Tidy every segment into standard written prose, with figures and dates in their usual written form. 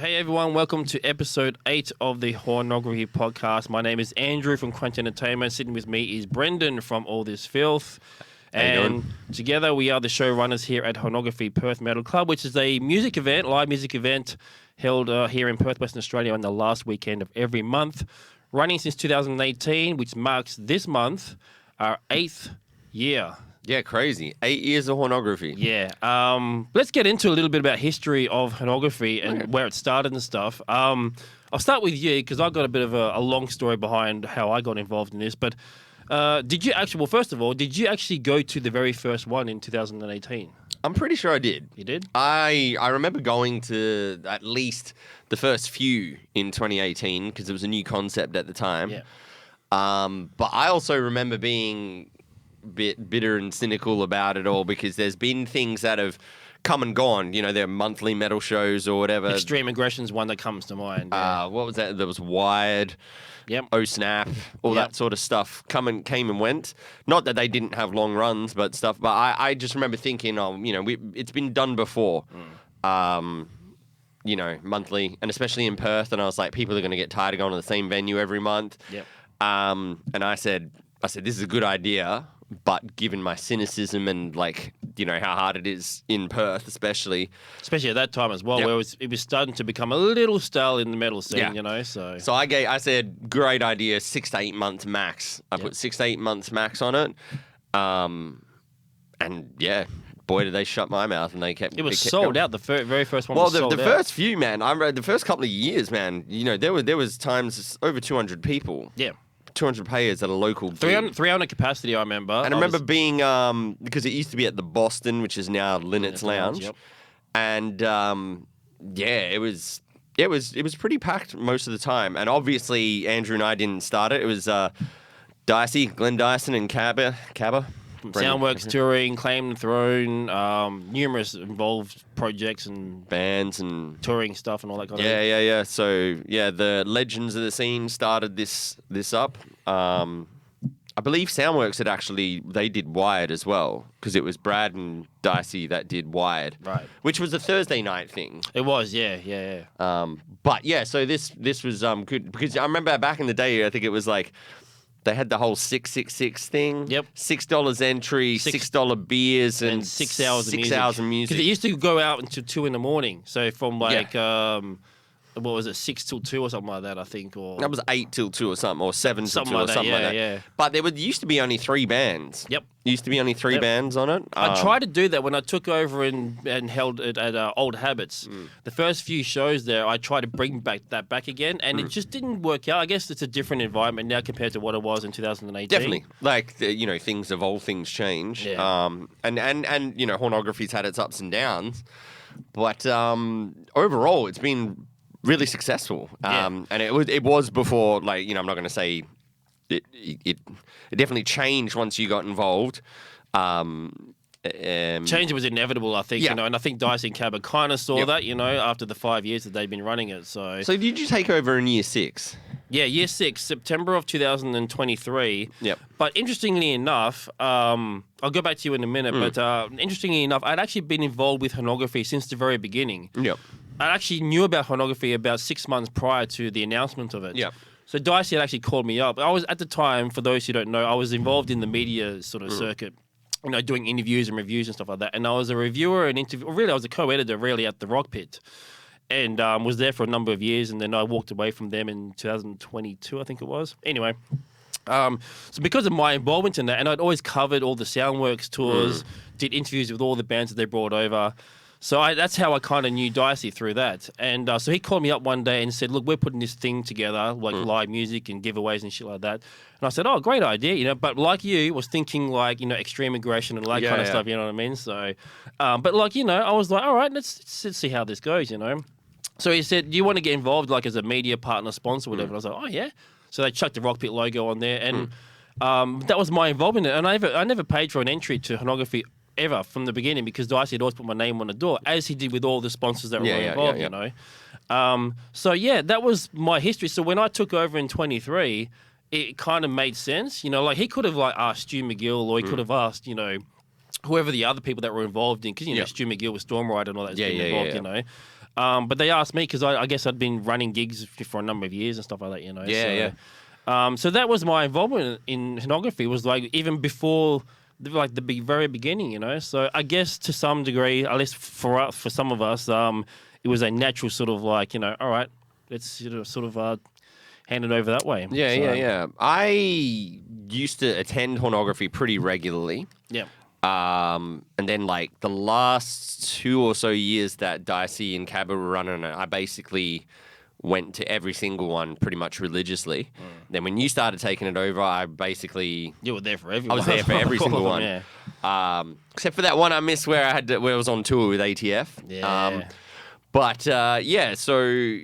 Hey everyone, welcome to episode 8 of the Hornography podcast. My name is Andrew from Crunch Entertainment. Sitting with me is Brendan from All This Filth. And together we are the showrunners here at Hornography Perth Metal Club, which is a music event, live music event held here in Perth, Western Australia on the last weekend of every month. Running since 2018, which marks this month our 8th year. Yeah, crazy. 8 years of Hornography. Yeah. Let's get into a little bit about history of Hornography and where it started and stuff. I'll start with you because I've got a bit of a long story behind how I got involved in this. But did you actually, well, first of all, did you actually go to the very first one in 2018? I'm pretty sure I did. You did? I remember going to at least the first few in 2018 because it was a new concept at the time. Yeah. But I also remember being bit bitter and cynical about it all because there's been things that have come and gone. You know, there are monthly metal shows or whatever. Extreme Aggression's one that comes to mind. Yeah. What was that? There was Wired. Yep. Oh Snap, all that sort of stuff came and went. Not that they didn't have long runs, but stuff. But I just remember thinking, it's been done before. Monthly, and especially in Perth. And I was like, people are going to get tired of going to the same venue every month. Yep. And I said, this is a good idea. But given my cynicism and how hard it is in Perth, especially at that time as well, where it was starting to become a little stale in the metal scene, So I said, great idea, 6 to 8 months max. I put 6 to 8 months max on it, boy, did they shut my mouth, and they kept. It was sold out. The very first one. Well, was sold the out. first few, man. I read the first couple of years, man. There was times over 200 people. Yeah. 200 payers at a local 300 capacity, I remember. And I remember being, because it used to be at the Boston, which is now Linnet's Lounge. Yep. And, it was pretty packed most of the time. And obviously, Andrew and I didn't start it. It was Glenn Dyson and Cabba. Soundworks touring, Claim the Throne, numerous involved projects and bands and touring stuff and all that kind of thing. Yeah. So, the legends of the scene started this up. I believe Soundworks they did Wired as well, because it was Brad and Dicey that did Wired. Right. Which was a Thursday night thing. It was, yeah. So this was good, because I remember back in the day, I think it was like, they had the whole 666 thing. Yep. $6 entry, $6 beers, and 6 hours of music. 6 hours of music. Because it used to go out until 2 a.m. So from what was it, 6 till 2 or something like that, I think. Or that was 8 till 2 or something, or 7 till 2 or something like that. Yeah. But there used to be only 3 bands. Yep. Used to be only 3 bands on it. I tried to do that when I took over and held it at Old Habits. The first few shows there, I tried to bring that back again, and it just didn't work out. I guess it's a different environment now compared to what it was in 2018. Definitely. Things evolve, things change. Yeah. And Hornography's had its ups and downs. But overall, it's been really successful. And it was before, I'm not going to say it definitely changed once you got involved. Change was inevitable, I think, and I think Dicey and Cabba kind of saw that, after the 5 years that they've been running it. So did you take over in year 6? Yeah, year 6, September of 2023. Yep. But interestingly enough, I'll go back to you in a minute, but interestingly enough, I'd actually been involved with Hornography since the very beginning. Yep. I actually knew about Hornography about 6 months prior to the announcement of it. Yep. So Dicey had actually called me up. I was, at the time, for those who don't know, I was involved in the media sort of circuit, doing interviews and reviews and stuff like that. And I was a reviewer and I was a co-editor really at the Rock Pit. And was there for a number of years, and then I walked away from them in 2022, I think it was. Anyway, so because of my involvement in that, and I'd always covered all the Soundworks tours, did interviews with all the bands that they brought over. So that's how I kind of knew Dicey through that. And so he called me up one day and said, look, we're putting this thing together, like live music and giveaways and shit like that. And I said, oh, great idea, but like you, was thinking extreme aggression and kind of stuff, you know what I mean? So, but I was like, all right, let's see how this goes, So he said, do you want to get involved as a media partner, sponsor, whatever? And I was like, oh, yeah. So they chucked the Rock Pit logo on there. And that was my involvement in it. And I never paid for an entry to Hornography ever from the beginning, because Dicey had always put my name on the door, as he did with all the sponsors that were involved, that was my history. So when I took over in 23, it kind of made sense. He could have asked Stu McGill, or he could have asked, whoever the other people that were involved in, because Stu McGill was Stormrider and all that has been involved, But they asked me because I guess I'd been running gigs for a number of years and stuff like that, So that was my involvement in Hornography, was like even before the very beginning, So I guess to some degree, at least for some of us, it was a natural sort of like, all right, let's sort of hand it over that way. Yeah. I used to attend Hornography pretty regularly. Yeah. And then like the last 2 or so years that Dicey and Cabba were running it, I basically went to every single one pretty much religiously. Then when you started taking it over, I basically... You were there for every I was there for every single one. Yeah. Except for that one I missed where I was on tour with ATF. Yeah. So...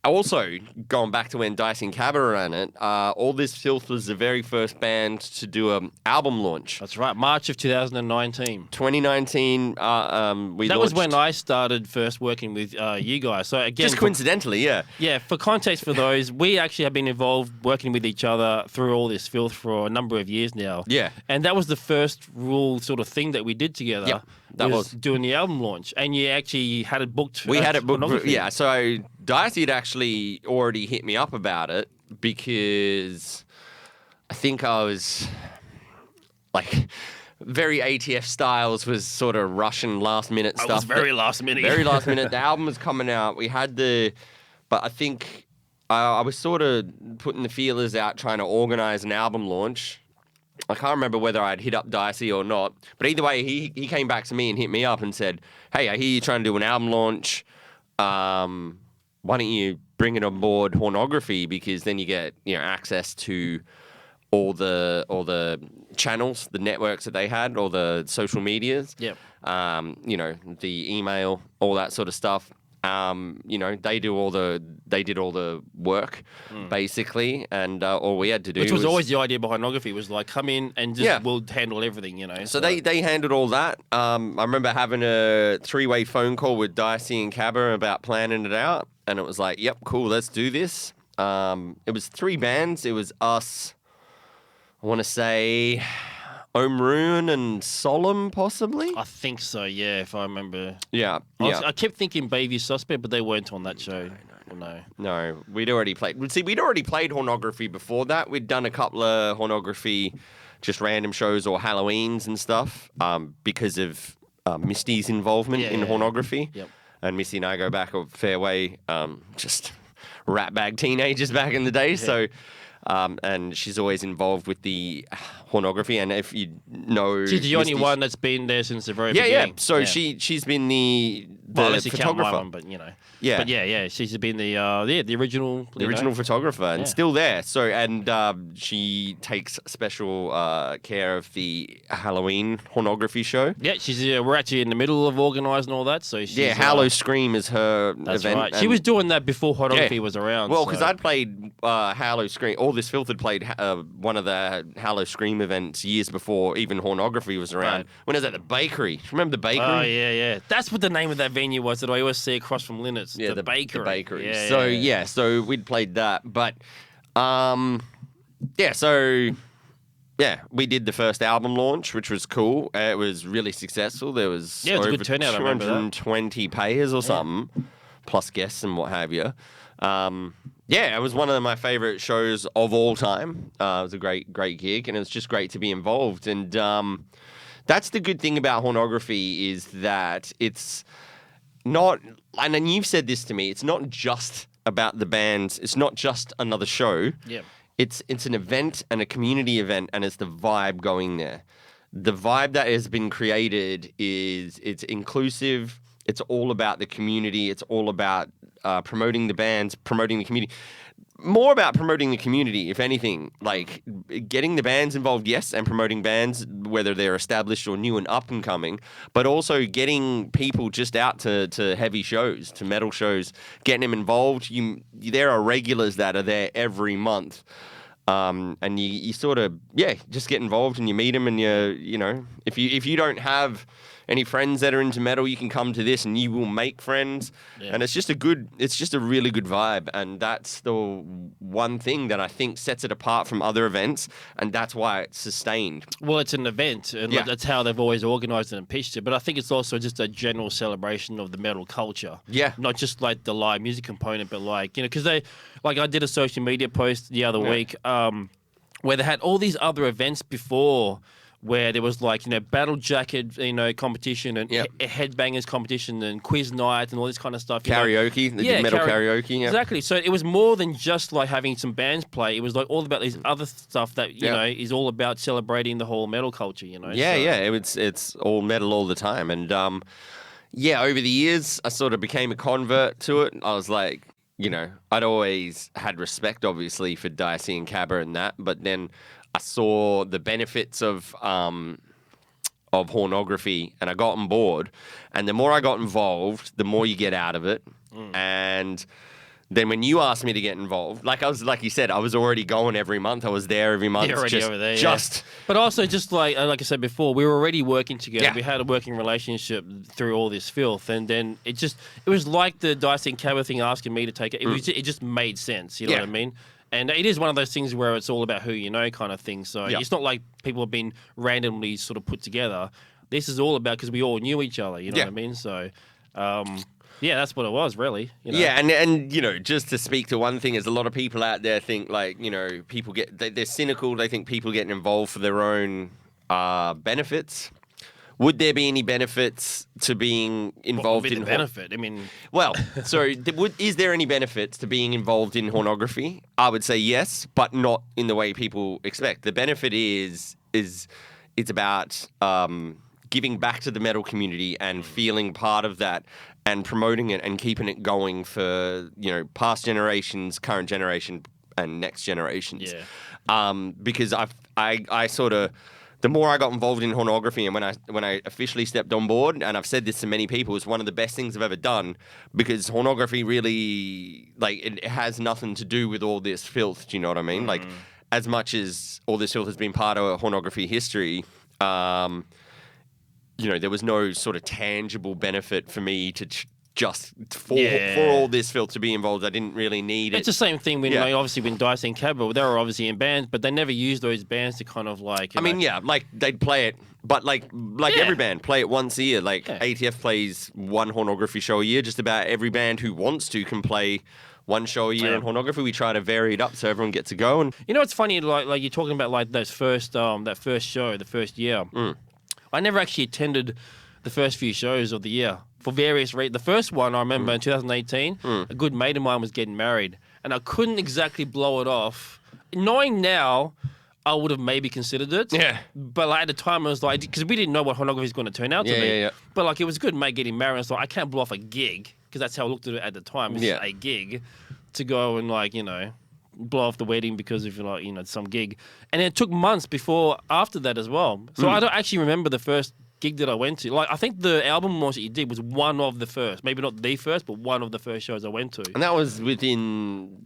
Also, going back to when Dicey and Cabba ran it, All This Filth was the very first band to do an album launch. That's right, March of 2019. 2019, That was when I started first working with you guys. So again, just coincidentally, yeah. Yeah, for context for those, we actually have been involved working with each other through All This Filth for a number of years now. Yeah. And that was the first real sort of thing that we did together. Yep, that was doing the album launch. And you actually had it booked. We had it booked, yeah. So Dicey had actually already hit me up about it because I think I was like very ATF Styles was sort of Russian last minute stuff. It was very last minute. Very last minute. The album was coming out. We had but I think I was sort of putting the feelers out trying to organize an album launch. I can't remember whether I'd hit up Dicey or not, but either way, he came back to me and hit me up and said, "Hey, I hear you trying to do an album launch. Why don't you bring it on board Hornography, because then you get access to all the channels, the networks that they had, all the social medias. Yep. The email, all that sort of stuff. They did all the work basically, and all we had to do, which was always the idea behind Hornography, was like come in and just we'll handle everything, So they handled all that. I remember having a 3-way phone call with Dicey and Cabba about planning it out, and it was like, yep, cool, let's do this. It was 3 bands. It was us. I want to say Omrune and Solemn, possibly? I think so, yeah, if I remember. Yeah. I kept thinking Bayview Suspect, but they weren't on that show. No, we'd already played. See, we'd already played Hornography before that. We'd done a couple of Hornography, just random shows or Halloweens and stuff, because of Misty's involvement in Hornography. Yep. And Misty and I go back a fair way, just rat bag teenagers back in the day. Yeah. So... and she's always involved with the Hornography, and if you know, she's the only one that's been there since the very beginning. Yeah. So she's been the unless you photographer. Count my one, but Yeah. But yeah, she's been the original photographer, and still there. So she takes special care of the Halloween Hornography show. Yeah, we're actually in the middle of organising all that. So she's, Hallow Scream is her that's event. Right. She was doing that before Hornography was around. Well, because I'd played Hallow Scream. All This Filth had played one of the Hallow Scream events years before even Hornography was around. Right. When is that? The Bakery. Remember the Bakery? Oh yeah. That's what the name of that venue was that I always see across from Linnets. Yeah, the Bakery. The Bakery. So we'd played that, but we did the first album launch, which was cool. It was really successful. There was it was a good turnout. 220 payers or something, plus guests and what have you. It was one of my favorite shows of all time. It was a great gig, and it was just great to be involved. And that's the good thing about Hornography, is that it's not, and then you've said this to me, it's not just about the bands. It's not just another show. Yeah. It's an event and a community event, and it's the vibe going there. The vibe that has been created it's inclusive. It's all about the community. It's all about promoting the bands, promoting the community. More about promoting the community, if anything. Like, getting the bands involved, yes, and promoting bands, whether they're established or new and up and coming, but also getting people just out to heavy shows, to metal shows, getting them involved. There are regulars that are there every month. And you sort of, just get involved and you meet them, and if you don't have any friends that are into metal, you can come to this and you will make friends. And it's just a really good vibe. And that's the one thing that I think sets it apart from other events. And that's why it's sustained. Well, it's an event, and that's how they've always organised it and pitched it. But I think it's also just a general celebration of the metal culture. Yeah. Not just like the live music component, but like, because I did a social media post the other week where they had all these other events before where there was like, battle jacket, competition and headbangers competition and quiz night and all this kind of stuff. Karaoke, they did metal karaoke. Yeah. Exactly. So it was more than just like having some bands play. It was like all about these other stuff that, you know, is all about celebrating the whole metal culture, It's all metal all the time. And over the years, I sort of became a convert to it. I was like, I'd always had respect, obviously, for Dicey and Cabba and that, but then I saw the benefits of Hornography, and I got on board. And the more I got involved, the more you get out of it. And then when you asked me to get involved, like you said, I was already going every month. I was there every month. You're already over there, But also, just like I said before, we were already working together. Yeah. We had a working relationship through all this filth, and then it was like the Dicey and Cabba thing asking me to take it. It just made sense. You know what I mean? And it is one of those things where it's all about who you know kind of thing. So it's not like people have been randomly sort of put together. This is all about because we all knew each other. You know what I mean? So, that's what it was, really. Yeah, and just to speak to one thing is a lot of people out there think like, people they're cynical. They think people getting involved for their own benefits. Would there be any benefits to being involved in benefit? I mean, well, so is there any benefits to being involved in Hornography? I would say yes, but not in the way people expect. The benefit is it's about giving back to the metal community and feeling part of that and promoting it and keeping it going for past generations, current generation, and next generations. Yeah. Because I sort of. The more I got involved in Hornography and when I officially stepped on board, and I've said this to many people, it's one of the best things I've ever done because Hornography really, it has nothing to do with all this filth, do you know what I mean? Like, as much as all this filth has been part of Hornography history, there was no sort of tangible benefit for me to for all this filth to be involved. I didn't really need it. It's the same thing when, obviously, when Dicey and Cabba, they were obviously in bands, but they never used those bands to kind of like... they'd play it, but like every band, play it once a year. ATF plays one Hornography show a year. Just about every band who wants to can play one show a year in Hornography. We try to vary it up so everyone gets to go. And it's funny, like you're talking about like those first, that first show, the first year. I never actually attended the first few shows of the year. For various reasons. The first one, I remember in 2018, a good mate of mine was getting married, and I couldn't exactly blow it off. Knowing now, I would have maybe considered it. Yeah. But at the time, I was like, because we didn't know what Hornography was going to turn out to be. Yeah. But it was a good mate getting married, and so I can't blow off a gig, because that's how I looked at it at the time. It's a gig to go and blow off the wedding because of some gig. And it took months after that as well. So I don't actually remember the first gig that I went to. I think the album launch that you did was one of the first, maybe not the first, but one of the first shows I went to. And that was when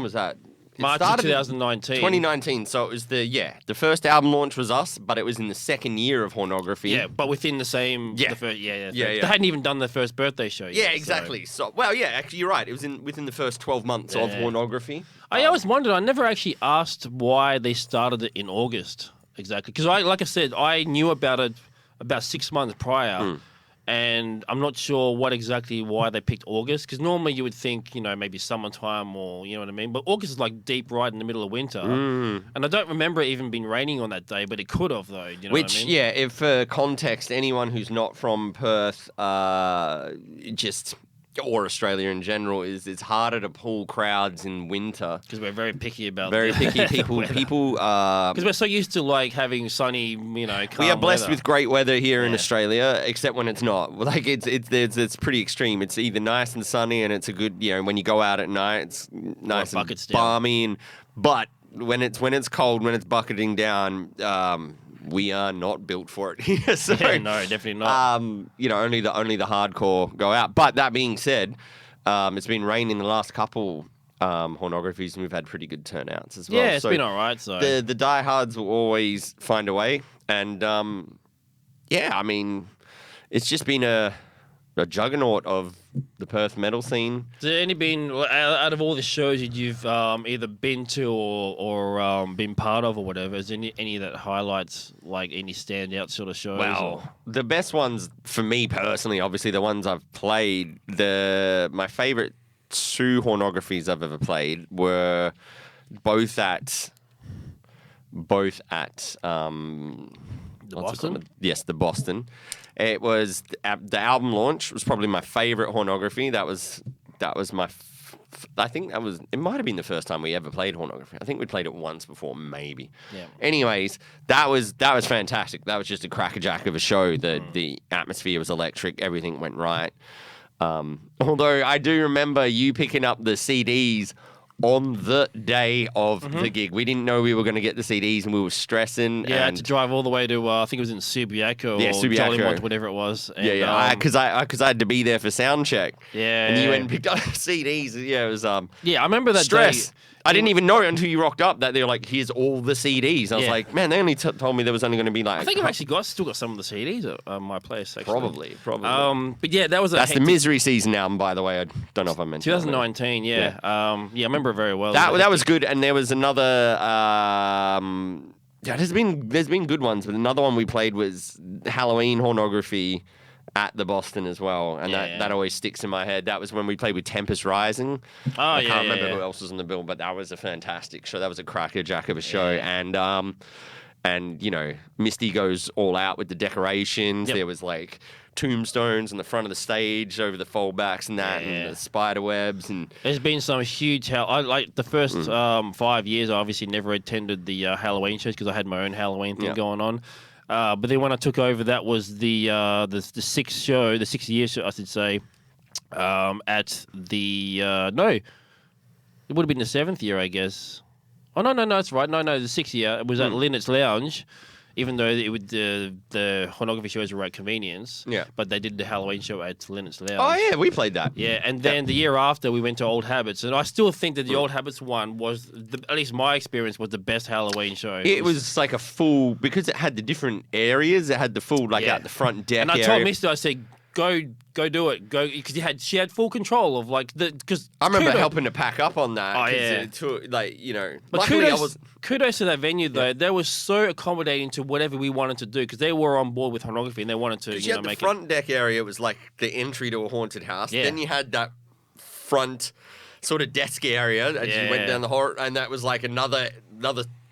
was that? March of 2019. 2019. So it was the first album launch was us, but it was in the second year of Hornography. Yeah, but within the same. Yeah. They hadn't even done their first birthday show yet. Yeah, exactly. So actually, you're right. It was within the first 12 months of Hornography. I always wondered. I never actually asked why they started it in August exactly, because like I said, I knew about it about 6 months prior, and I'm not sure why they picked August, because normally you would think, maybe summertime or, you know what I mean? But August is deep right in the middle of winter, and I don't remember it even being raining on that day, but it could have, though, you know what I mean? If for context, anyone who's not from Perth, or Australia in general, it's harder to pull crowds in winter because we're very picky about people. Because we're so used to having sunny, calm we are blessed weather. With great weather here in Australia, except when it's not. It's pretty extreme. It's either nice and sunny, and it's a good when you go out at night, it's nice and balmy, but when it's cold, when it's bucketing down. We are not built for it here. So, no, definitely not. Only the hardcore go out. But that being said, it's been raining the last couple Hornographies, and we've had pretty good turnouts as well. Yeah, it's been all right. So the diehards will always find a way, and it's just been a juggernaut of the Perth metal scene. Has there any been out of all the shows that you've either been to or been part of or whatever? Is there any that highlights like any standout sort of shows? Well, the best ones for me personally, obviously the ones I've played. My favorite 2 Hornographies I've ever played were both at The Boston? Yes, the Boston. It was the album launch was probably my favorite Hornography. That was my. I think it might have been the first time we ever played Hornography. I think we played it once before, maybe. Yeah. Anyways, that was fantastic. That was just a crackerjack of a show. The atmosphere was electric. Everything went right. Although I do remember you picking up the CDs on the day of the gig. We didn't know we were going to get the CDs and we were stressing. Yeah, I had to drive all the way to, I think it was in Subiaco or Jollymont, whatever it was. And, because I had to be there for sound check. Yeah. And you went and picked up CDs. Yeah, it was yeah, I remember that stress. day. I didn't even know it until you rocked up that they were like, here's all the CDs. I was like, man, they only told me there was only going to be like... I think I've actually still got some of the CDs at my place, actually. Probably. But yeah, that was That's the Misery Season album, by the way. I don't know if I mentioned 2019, yeah. I remember it very well. That was good. And there was another... there's been good ones, but another one we played was Halloween Hornography at the Boston as well, and that always sticks in my head. That was when we played with Tempest Rising. I can't remember who else was on the bill, but that was a fantastic show. That was a crackerjack of a show, and you know, Misty goes all out with the decorations. There was like tombstones on the front of the stage over the foldbacks and that, and the spider webs. And there's been some huge I like the first 5 years. I obviously never attended the Halloween shows because I had my own Halloween thing going on. But then when I took over, that was the sixth year show, I should say, at the it would have been the 7th year, I guess. Oh no, that's right. No, the 6th year. It was at Linnet's Lounge, even though the Hornography shows were at Convenience. Yeah. But they did the Halloween show at Linnet's Lounge. Oh yeah, we played that. Yeah, and then the year after we went to Old Habits, and I still think that the Old Habits one was, at least my experience, was the best Halloween show. It was like a full, because it had the different areas. It had the full out the front deck. And I told Misty, I said, go do it, go, because she had full control of like because I remember helping to pack up on that. Oh yeah, But kudos to that venue though. They were so accommodating to whatever we wanted to do because they were on board with Hornography and they wanted to. You had the front deck area was like the entry to a haunted house. Yeah. Then you had that front sort of desk area as you went down the horror, and that was like another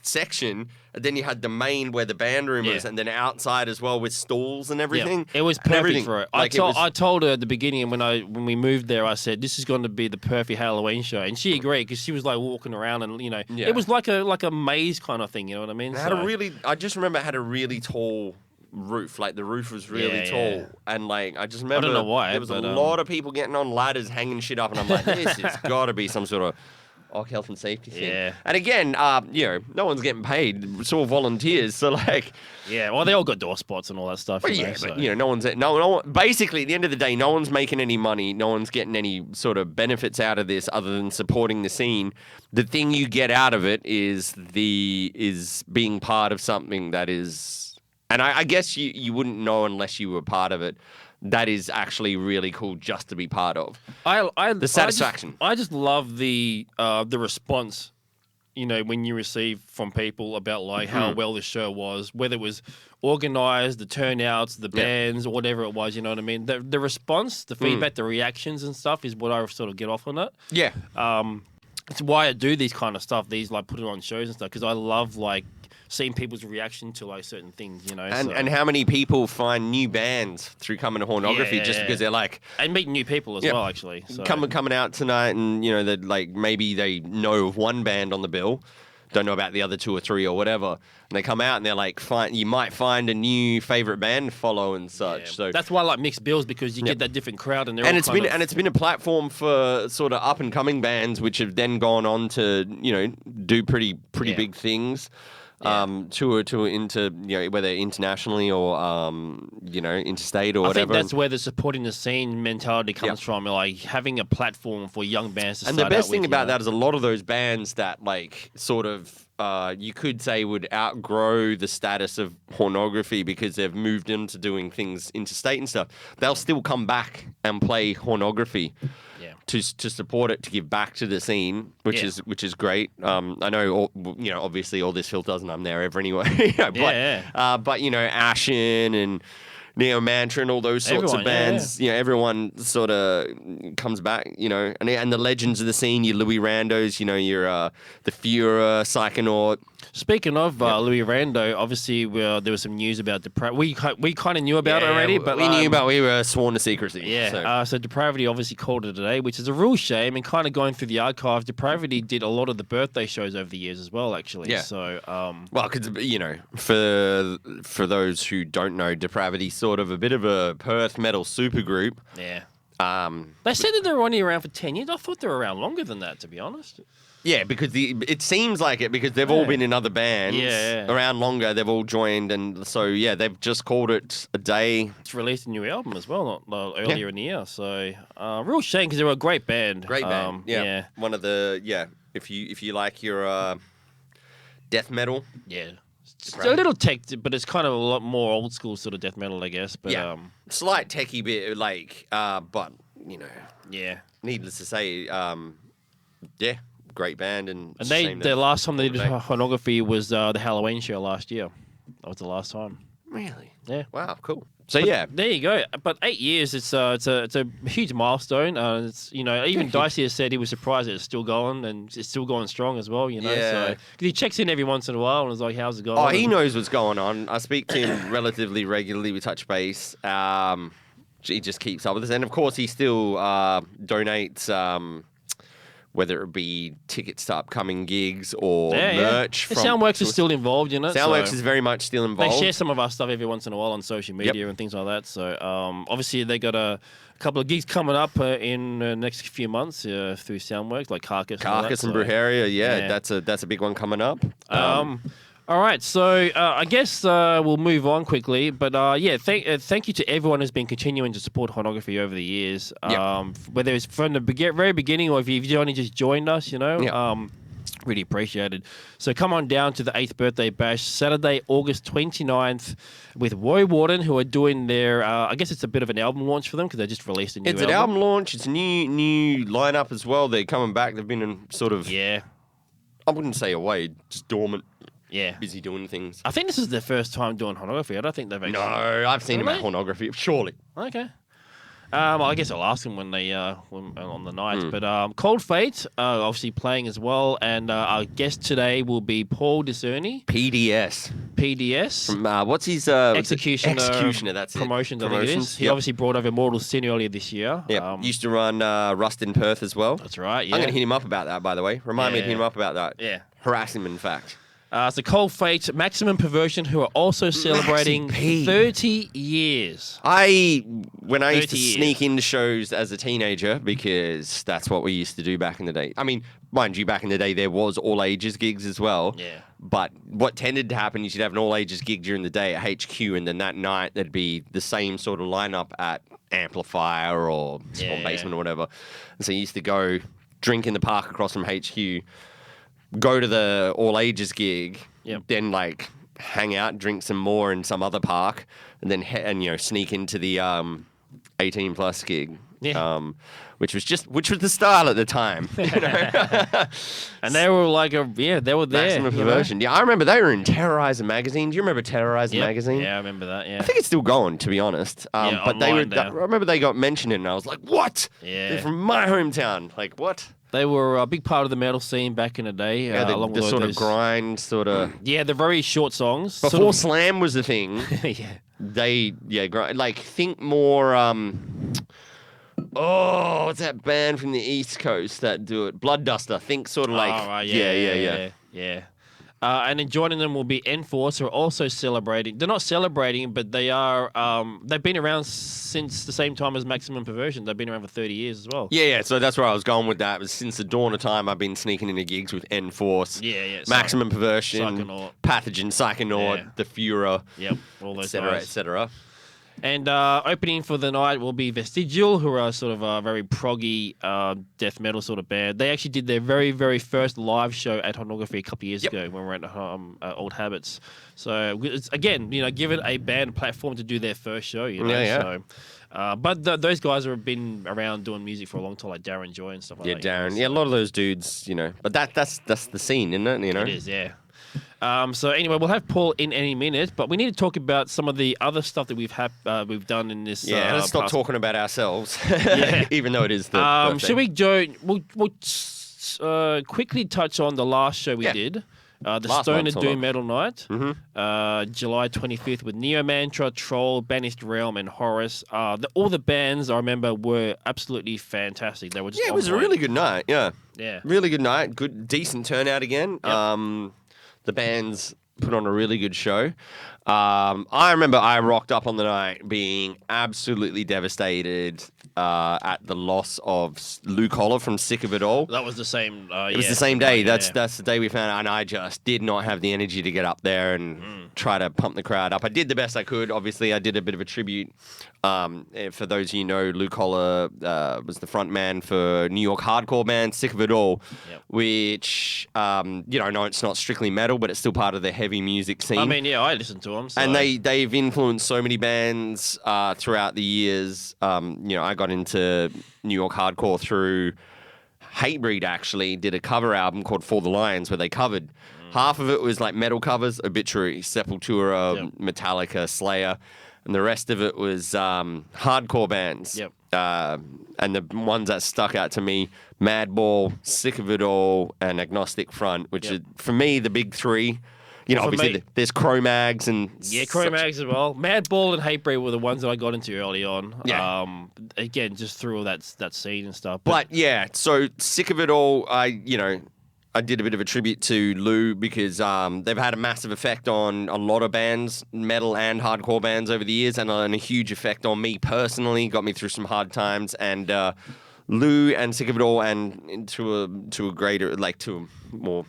section. And then you had the main where the band room was, and then outside as well with stalls and everything. It was perfect for it. I told her at the beginning when we moved there, I said this is going to be the perfect Halloween show, and she agreed because she was like walking around and it was like a maze kind of thing. You know what I mean? I just remember it had a really tall roof. Like the roof was really tall, and like I just remember I don't know why there was a lot of people getting on ladders, hanging shit up, and I'm like, this has got to be some sort of health and safety thing. Yeah. And again, no one's getting paid. It's all volunteers. So like, well, they all got door spots and all that stuff. But no one's no one. Basically, at the end of the day, no one's making any money. No one's getting any sort of benefits out of this other than supporting the scene. The thing you get out of it is being part of something that is, and I guess you wouldn't know unless you were part of it. That is actually really cool just to be part of. The satisfaction. I just love the response, when you receive from people about like how well the show was, whether it was organized, the turnouts, the bands, or whatever it was. You know what I mean? The response, the feedback, the reactions and stuff is what I sort of get off on it. Yeah. It's why I do these kind of stuff. These like putting on shows and stuff because I love like seeing people's reaction to like certain things, And how many people find new bands through coming to Hornography just because they're like, and meet new people as well, actually. So. Coming out tonight, and that like maybe they know of one band on the bill, don't know about the other 2 or 3 or whatever, and they come out and they're like, you might find a new favorite band to follow and such. Yeah. So that's why I like mixed bills because you get that different crowd, and it's been a platform for sort of up and coming bands which have then gone on to do pretty big things. to into whether internationally or interstate or I whatever. think that's where the supporting the scene mentality comes from, like having a platform for young bands to and start the best out thing with, about that is a lot of those bands that like sort of you could say would outgrow the status of Hornography because they've moved into doing things interstate and stuff. They'll still come back and play Hornography. To support it, to give back to the scene, which is great. I know, obviously all this filters, and I'm there ever anyway. But Ashen and Neo Mantra and all those sorts of bands, everyone sort of comes back, and the legends of the scene, your Louis Randos, your the Führer, Psychonaut. Speaking of Louis Rando, obviously there was some news about Depravity. We kind of knew about it already, but we knew about. We were sworn to secrecy. Yeah. So Depravity obviously called it today, which is a real shame. And kind of going through the archive, Depravity did a lot of the birthday shows over the years as well, actually. Yeah. So well, because for those who don't know, Depravity's sort of a bit of a Perth metal supergroup. Yeah. They said that they were only around for 10 years. I thought they were around longer than that, to be honest. Yeah, because it seems like it because they've all been in other bands around longer. They've all joined, and so they've just called it a day. It's released a new album as well, not earlier in the year. So real shame because they were a great band. Great band. One of the If you like your death metal. Yeah. It's a little tech, but it's kind of a lot more old school sort of death metal, I guess. But slight techie bit, like, but yeah. Needless to say, great band, and the last time they did Hornography was the Halloween show last year. That was the last time. Really? Yeah. Wow. Cool. So there you go. But 8 years, it's a huge milestone. It's even Dicey has said he was surprised that it's still going and it's still going strong as well. So 'cause he checks in every once in a while and is like, "How's it going?" Oh, he knows what's going on. I speak to him relatively regularly. We touch base. He just keeps up with us, and of course, he still donates. Whether it be tickets to upcoming gigs or merch. Soundworks is still involved in it. Soundworks is very much still involved. They share some of our stuff every once in a while on social media and things like that. So obviously they got a couple of gigs coming up in the next few months through Soundworks, like Carcass and Brujeria. That's a big one coming up. All right, so I guess we'll move on quickly. But thank you to everyone who's been continuing to support Hornography over the years. Whether it's from the very beginning or if you've only just joined us, really appreciated. So come on down to the 8th birthday bash, Saturday, August 29th, with Woe Warden, who are doing their, I guess it's a bit of an album launch for them because they just released a new album. It's an album launch. It's a new lineup as well. They're coming back. They've been in sort of, I wouldn't say away, just dormant. Yeah. Busy doing things. I think this is their first time doing Hornography. I don't think they've actually... No, I've seen them at Hornography, surely. Okay. Well, I guess I'll ask them when they on the night. But Cold Fate, obviously playing as well. And our guest today will be Paul Scerni. PDS. From, what's his... Executioner, that's it. Promotions, I think it is. He obviously brought over Mortal Sin earlier this year. Yeah, used to run Rust in Perth as well. That's right, yeah. I'm going to hit him up about that, by the way. Remind me to hit him up about that. Yeah. Harass him, in fact. So Cold Fate, Maximum Perversion, who are also celebrating 30 years. When I used to sneak into shows as a teenager, because that's what we used to do back in the day. I mean, mind you, back in the day, there was all ages gigs as well. Yeah. But what tended to happen is you'd have an all ages gig during the day at HQ, and then that night there'd be the same sort of lineup at Amplifier or Small Basement or whatever. And so you used to go drink in the park across from HQ, go to the all ages gig, then like hang out, drink some more in some other park, and then sneak into the 18 plus gig. Yeah. Which was the style at the time. And they were like they were there. Maximum Perversion. Yeah, I remember they were in Terrorizer magazine. Do you remember Terrorizer magazine? Yeah, I remember that. Yeah. I think it's still going, to be honest. But they were. I remember they got mentioned, and I was like, "What? Yeah. They're from my hometown. Like what?" They were a big part of the metal scene back in the day. Yeah, the sort of grind, sort of. Yeah, the very short songs. Before slam was a thing. They grind. Like think more. What's that band from the East Coast that do it? Blood Duster. Think sort of like. Yeah. And then joining them will be Enforce, who are also celebrating. They're not celebrating, but they are. They've been around since the same time as Maximum Perversion. They've been around for 30 years as well. Yeah. So that's where I was going with that. It was since the dawn of time, I've been sneaking into gigs with Enforce, Yeah. Maximum Perversion, Psychonaut. Pathogen, Psychonaut, The Führer, Yep, all those etc., guys. etc. And opening for the night will be Vestigial, who are sort of a very proggy death metal sort of band. They actually did their very, very first live show at Hornography a couple of years ago when we were at Old Habits. So, it's, again, give it a band platform to do their first show, Yeah. So, but those guys have been around doing music for a long time, like Darren Joy and stuff like that. Yeah, Darren. So Yeah, a lot of those dudes, But that's the scene, isn't it? It is, yeah. So anyway, we'll have Paul in any minute, but we need to talk about some of the other stuff that we've done in this. Yeah, let's stop talking about ourselves, even though it is the. Should we, Joe? We'll quickly touch on the last show we did, the Last Stoner month, Doom Metal Night, July 25th with Neo Mantra, Troll, Banished Realm, and Horus. All the bands I remember were absolutely fantastic. They were just it was a really good night. Yeah, yeah, really good night. Good, decent turnout again. Yep. The bands put on a really good show. I remember I rocked up on the night being absolutely devastated at the loss of Lou Koller from Sick of It All. That was the same. It was the same day. That's the day we found out, and I just did not have the energy to get up there and try to pump the crowd up. I did the best I could. Obviously, I did a bit of a tribute. For those of you who know, Lou Koller was the front man for New York hardcore band Sick of It All, which no, it's not strictly metal, but it's still part of the heavy music scene. I mean, yeah, I listened to them. So. And they've influenced so many bands throughout the years. I got into New York hardcore through Hatebreed, actually did a cover album called For the Lions where they covered. Half of it was like metal covers, Obituary, Sepultura, Metallica, Slayer, and the rest of it was hardcore bands. Yep. And the ones that stuck out to me, Madball, Sick of It All, and Agnostic Front, which is, for me, the big three. Obviously, there's Cro-Mags and... Yeah, Cro-Mags as well. Madball and Hatebreed were the ones that I got into early on. Yeah. Again, just through all that scene and stuff. But yeah, so Sick of It All, I did a bit of a tribute to Lou because they've had a massive effect on a lot of bands, metal and hardcore bands over the years, and a huge effect on me personally. Got me through some hard times, and Lou and Sick of It All, and to a greater, to a more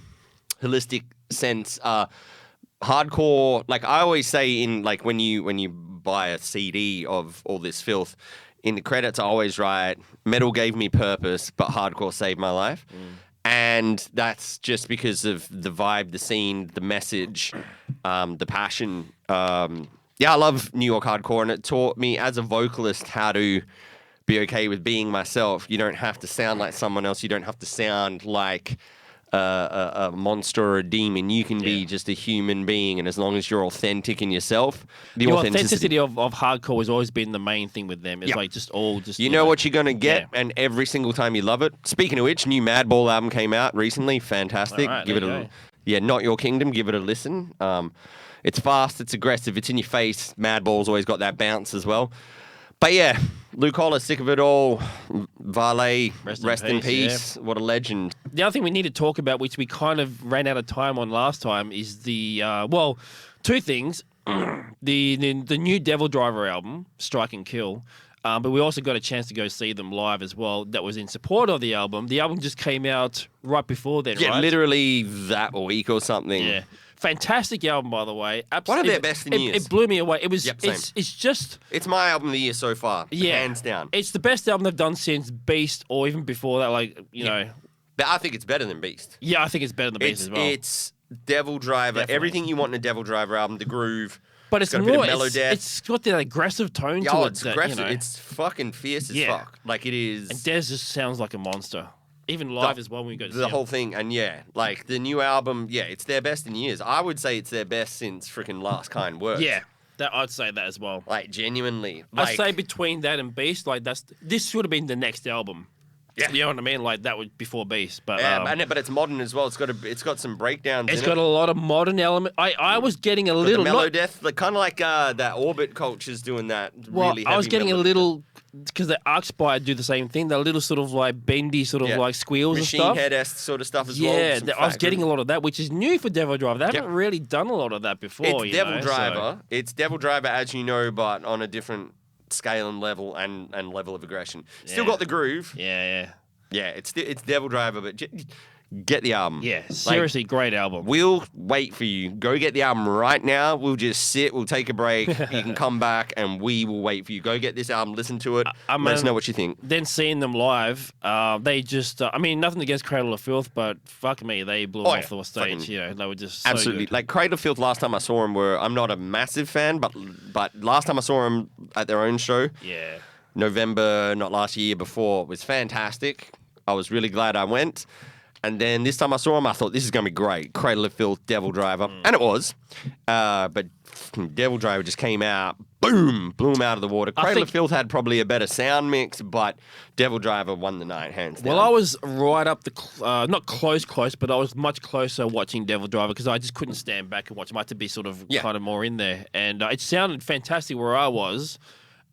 holistic sense, hardcore. Like I always say, when you buy a CD of all this filth, in the credits I always write, "Metal gave me purpose, but hardcore saved my life." And that's just because of the vibe, the scene, the message, the passion. I love New York hardcore, and it taught me as a vocalist how to be okay with being myself. You don't have to sound like someone else. You don't have to sound like a monster or a demon. You can be just a human being, and as long as you're authentic in yourself, the authenticity of hardcore has always been the main thing with them. It's you know what you're gonna get, and every single time you love it. Speaking of which, new Madball album came out recently. Fantastic. Right, give it Not Your Kingdom. Give it a listen. It's fast. It's aggressive. It's in your face. Madball's always got that bounce as well. But yeah, Lou Koller, Sick of It All, Valet, rest in peace. Yeah. What a legend. The other thing we need to talk about, which we kind of ran out of time on last time, is the, two things. the new Devildriver album, Strike and Kill, but we also got a chance to go see them live as well. That was in support of the album. The album just came out right before then, right? Yeah, literally that week or something. Yeah. Fantastic album, by the way. One of their best in years. It blew me away. It was. It's my album of the year so far. Yeah, hands down. It's the best album they've done since Beast, or even before that. But I think it's better than Beast. Yeah, I think it's better than Beast as well. It's Devildriver. Definitely. Everything you want in a Devildriver album. The groove. But it's got more. A bit of mellow death. It's got that aggressive tone to it. It's aggressive. It's fucking fierce as fuck. Like it is. And Dez just sounds like a monster. Even live as well when we go to see the whole thing. And the new album, it's their best in years. I would say it's their best since freaking Last Kind Words. Yeah, I'd say that as well. Like, genuinely. I'd say between that and Beast, this should have been the next album. Yeah. You know what I mean? Like, that was before Beast. But but it's modern as well. It's got some breakdowns It's got a lot of modern element. I was getting a little... mellow death, kind of like that Orbit Culture's doing that really heavy I was getting a little because the Arc Spire do the same thing. They're little sort of like bendy, sort of like squeals Machine and stuff. head-esque sort of stuff as well. Yeah, I was getting a lot of that, which is new for Devildriver. They haven't really done a lot of that before. It's Devildriver. It's Devildriver, as you know, but on a different scale and level and level of aggression. Still got the groove. Yeah. Yeah, it's Devildriver, but get the album. Yeah, seriously, great album. We'll wait for you. Go get the album right now. We'll just sit. We'll take a break. You can come back, and we will wait for you. Go get this album. Listen to it. Let us know what you think. Then seeing them live, they just, I mean, nothing against Cradle of Filth, but fuck me, they blew off the stage. You know, they were just absolutely so good. Like Cradle of Filth. Last time I saw them, I'm not a massive fan, but last time I saw them at their own show, November, not last year, before, was fantastic. I was really glad I went. And then this time I saw him, I thought, this is going to be great. Cradle of Filth, Devildriver. And it was. But Devildriver just came out, boom, blew him out of the water. Cradle of Filth had probably a better sound mix, but Devildriver won the night, hands down. Well, I was right up the, not close, but I was much closer watching Devildriver because I just couldn't stand back and watch him. I had to be sort of kind of more in there. And it sounded fantastic where I was.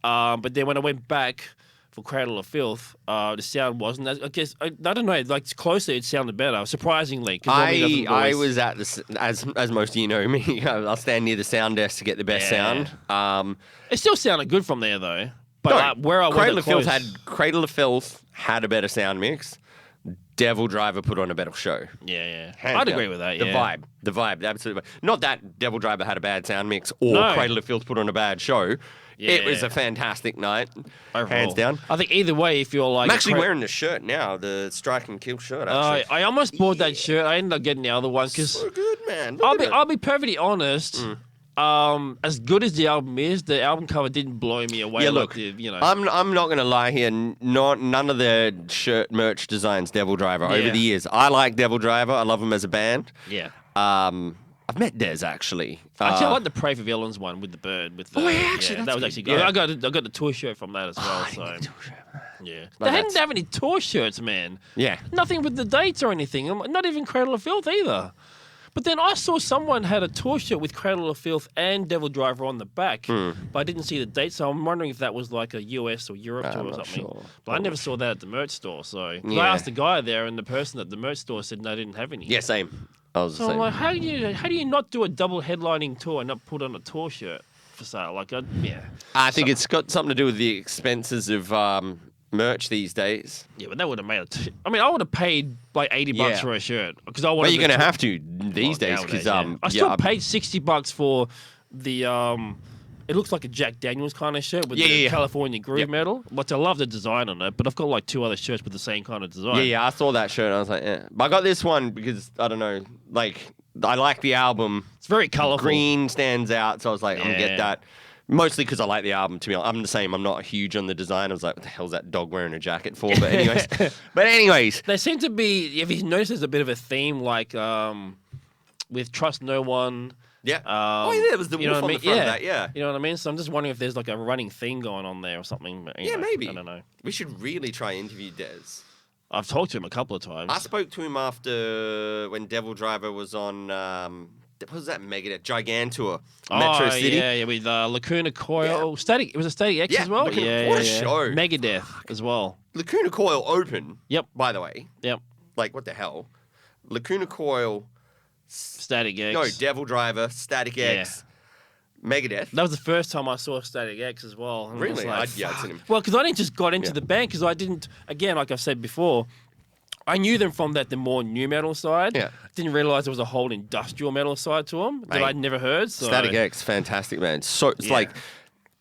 But then when I went back for Cradle of Filth, the sound wasn't. I guess I don't know. Like closer, it sounded better. Surprisingly, I was at the as most of you know me. I'll stand near the sound desk to get the best sound. It still sounded good from there though. But where I was, Cradle of Filth had a better sound mix. Devildriver put on a better show. Yeah. I'd agree with that. Yeah. The vibe, absolutely. Not that Devildriver had a bad sound mix or Cradle of Filth put on a bad show. Yeah. It was a fantastic night, hands down. I think either way, if you're like... I'm actually wearing the shirt now, the Strike and Kill shirt, actually. I almost bought that shirt. I ended up getting the other one because... So good, man. I'll be perfectly honest. As good as the album is, the album cover didn't blow me away. Yeah, look, I'm not going to lie here. None of the shirt merch designs Devildriver over the years. I like Devildriver. I love them as a band. Yeah. I've met Des actually. Actually, I like the Pray for Villains one with the bird. With the, that was actually good. I got the tour shirt from that as well. They didn't have any tour shirts, man. Yeah, nothing with the dates or anything. Not even Cradle of Filth either. But then I saw someone had a tour shirt with Cradle of Filth and Devildriver on the back, but I didn't see the date, so I'm wondering if that was like a US or Europe tour or something. Sure. But I never saw that at the merch store, so I asked the guy there, and the person at the merch store said no, they didn't have any. Yeah, same. I was the so same. I'm like, how do you not do a double headlining tour and not put on a tour shirt for sale? Like, I think it's got something to do with the expenses of merch these days. Yeah, but that would have made it. I mean, I would have paid like $80 for a shirt because I wanted. But you're going to have to these days because I still paid $60 for the It looks like a Jack Daniels kind of shirt with the California groove metal. But I love the design on it. But I've got like 2 other shirts with the same kind of design. Yeah, I saw that shirt and I was like, But I got this one because I don't know, like I like the album. It's very colorful. Green stands out, so I was like, I'm gonna get that. Mostly because I like the album. To be honest, I'm the same. I'm not huge on the design. I was like, what the hell's that dog wearing a jacket for? But anyways, there seem to be. If you notice, there's a bit of a theme, like with Trust No One. Yeah. There was the wolf on the front of that. Yeah. You know what I mean? So I'm just wondering if there's like a running theme going on there or something. But, maybe. I don't know. We should really try interview Des. I've talked to him a couple of times. I spoke to him after when Devildriver was on. What was that Megadeth Gigantour Metro City? Yeah, with Lacuna Coil, Static. It was a Static X as well. What a show! Megadeth as well. Lacuna Coil open. Yep. By the way. Yep. Like what the hell? Lacuna Coil. Static X. No, Devildriver, Static X, Megadeth. That was the first time I saw Static X as well. And really? I'd seen him. Well, because I didn't just got into the band because I didn't. Again, like I've said before. I knew them from the more new metal side. Yeah. Didn't realize there was a whole industrial metal side to them that I'd never heard. So. Static X, fantastic, man. So it's like,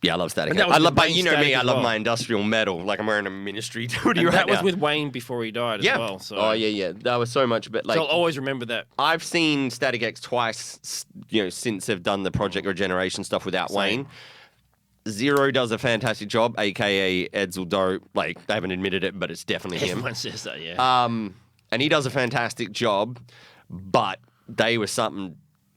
I love Static X. But you know me, I love my industrial metal. Like I'm wearing a Ministry hoodie right now. That was with Wayne before he died as well. So. That was so much. But like, so I'll always remember that. I've seen Static X twice. Since they've done the Project Regeneration stuff without Wayne. Zero does a fantastic job, aka Edsel Dope. Like they haven't admitted it, but it's definitely him. Everyone says that, yeah. And he does a fantastic job, but they were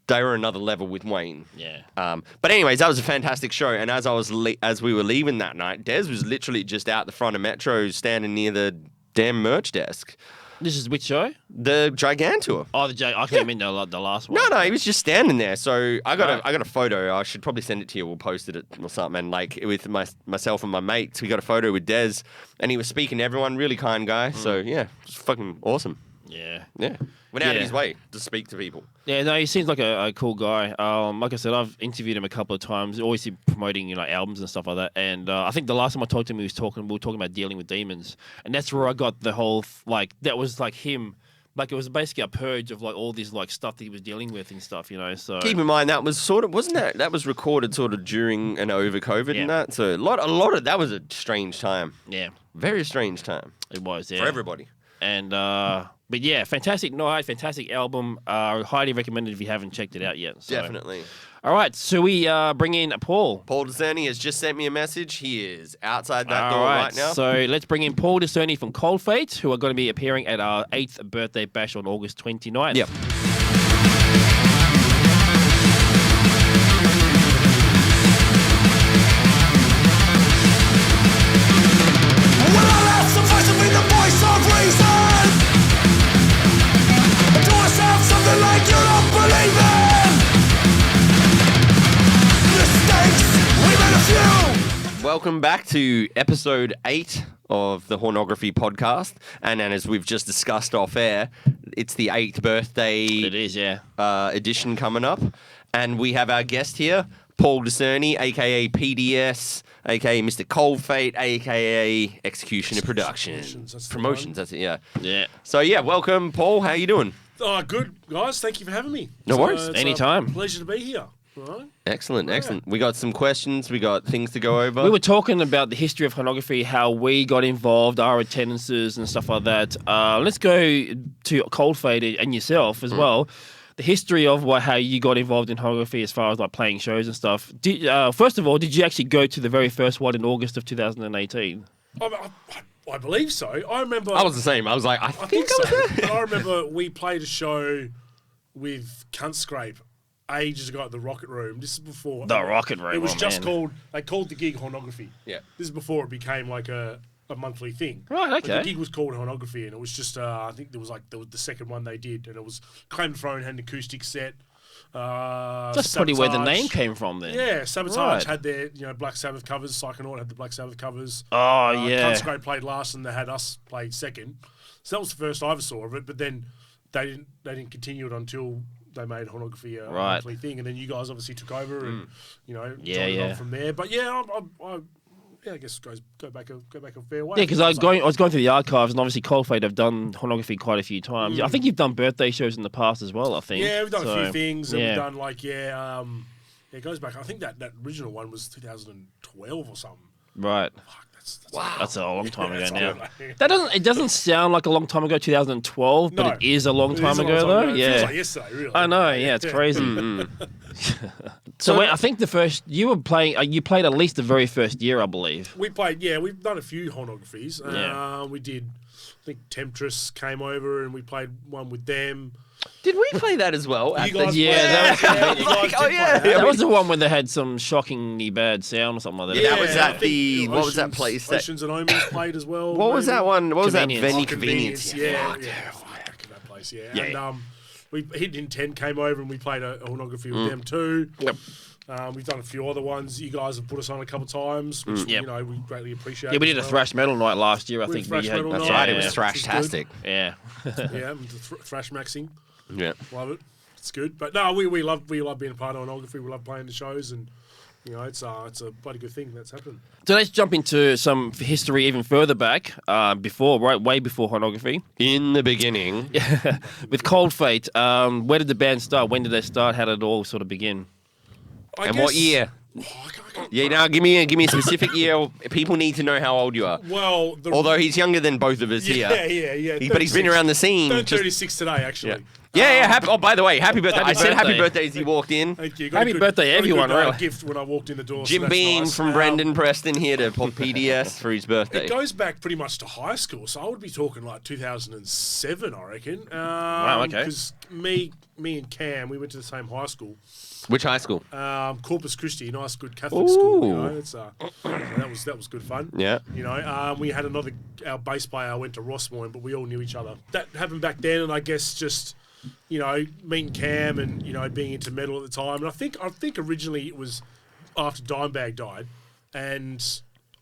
another level with Wayne. Yeah. But anyways, that was a fantastic show. And as we were leaving that night, Des was literally just out the front of Metro, standing near the damn merch desk. This is which show? The Gigantour. Oh, I can't mean the last one. No, he was just standing there. So I got a photo. I should probably send it to you. We'll post it or something. And like with myself and my mates, we got a photo with Des, and he was speaking to everyone. Really kind guy. So yeah, it's fucking awesome. Yeah. Went out of his way to speak to people. Yeah, no, he seems like a cool guy. Like I said, I've interviewed him a couple of times, always promoting albums and stuff like that. And I think the last time I talked to him, we were talking about dealing with demons, and that's where I got the whole that was like him. Like it was basically a purge of like all this like stuff that he was dealing with and stuff, So keep in mind that was wasn't that was recorded sort of during and over COVID and that. So a lot of that was a strange time. Yeah, very strange time. It was for everybody. And but yeah, fantastic night, fantastic album. Highly recommended if you haven't checked it out yet. So. Definitely. All right, so we bring in Paul. Paul Scerni has just sent me a message. He is outside that door right now. So let's bring in Paul Scerni from Cold Fate, who are going to be appearing at our 8th birthday bash on August 29th. Yep. Welcome back to episode 8 of the Hornography podcast. And as we've just discussed off air, it's the 8th birthday edition coming up. And we have our guest here, Paul Scerni, a.k.a. PDS, a.k.a. Mr. Cold Fate, a.k.a. Executioner Productions. Promotions, that's it, yeah. Yeah. So, yeah, welcome, Paul. How you doing? Good, guys. Thank you for having me. No worries. Anytime. Pleasure to be here. Right. Excellent. We got some questions. We got things to go over. We were talking about the history of Hornography, how we got involved, our attendances and stuff like that. Let's go to Cold Fate and yourself as well. The history of how you got involved in Hornography as far as like playing shows and stuff. First of all, did you actually go to the very first one in August of 2018? I believe so. I remember. I was the same. I was like, I think so. But I remember we played a show with Cunt Scrape ages ago at the Rocket Room. This is before the Rocket Room. It was just called. They called the gig Hornography. Yeah. This is before it became like a monthly thing. Right. Okay. But the gig was called Hornography, and it was just. I think there was the second one they did, and it was Claim the Throne had an acoustic set. That's probably where the name came from then. Yeah, Sabotage had their Black Sabbath covers. Psychonaut had the Black Sabbath covers. Oh yeah. Cunt Scrape played last, and they had us played second. So that was the first I ever saw of it. But then they didn't continue it until they made Hornography a monthly thing, and then you guys obviously took over and joined it on from there. But I guess go back a fair way. Yeah, because I was going through the archives, and obviously Cold Fate have done Hornography quite a few times. I think you've done birthday shows in the past as well. I think. Yeah, we've done a few things, and we've done it goes back. I think that original one was 2012 or something. Right. Fuck, that's a long time ago now. It doesn't sound like a long time ago, 2012, but it is a long time ago though. Yeah. It feels like yesterday, really. I know. Yeah, it's crazy. So I think you played at least the very first year, I believe. We played. Yeah, we've done a few Hornographies. We did. I think Temptress came over and we played one with them. Did we play that as well? You guys that was the one where they had some shockingly bad sound or something like that. Yeah, that was at the what was that place? Oceans and Omens played as well. What was that one? What was that? Convenience. Yeah. Fuck that place. Yeah. And we Hidden Intent came over and we played a Hornography with them too. Yep. We've done a few other ones. You guys have put us on a couple of times, which we greatly appreciate. Yeah, we did a Thrash Metal night last year. I think that's right. It was Thrash-tastic. Yeah. Thrash maxing. Yeah, love it. It's good. But no, we love being a part of Hornography. We love playing the shows, and it's a bloody good thing that's happened. So let's jump into some history even further back, way before Hornography. In the beginning, with Cold Fate. Where did the band start? When did they start? How did it all sort of begin? What year? Give me a specific year. People need to know how old you are. Well, although he's younger than both of us here. Yeah. But he's been around the scene. 36 today, actually. Yeah. Yeah. By the way, happy birthday. I said happy birthday. birthday as he walked in. Thank you. Happy birthday, everyone, Got a really. good, gift when I walked in the door. Jim so that's Beam nice. from Brendan Preston here to pop PDS for his birthday. It goes back pretty much to high school, so I would be talking like 2007, I reckon. Wow, okay. Because me and Cam, we went to the same high school. Which high school? Corpus Christi, nice, good Catholic school. You know, Ooh. it's that was good fun. Yeah. You know, we had our bass player went to Rossmoyne, but we all knew each other. That happened back then, and I guess just meeting Cam and being into metal at the time. And I think originally it was after Dimebag died, and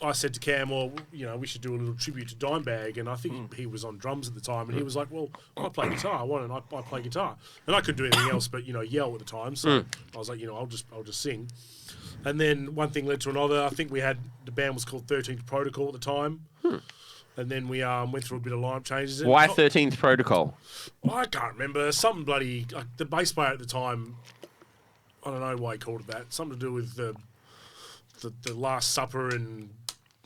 I said to Cam, well, we should do a little tribute to Dimebag, and I think he was on drums at the time, and he was like, well, I play guitar. Why don't I play guitar? And I couldn't do anything else but yell at the time, so I was like, I'll just sing. And then one thing led to another. I think the band was called 13th Protocol at the time. And then we went through a bit of lineup changes. Why 13th Protocol? I can't remember. Something bloody... the bass player at the time, I don't know why he called it that. Something to do with the Last Supper, and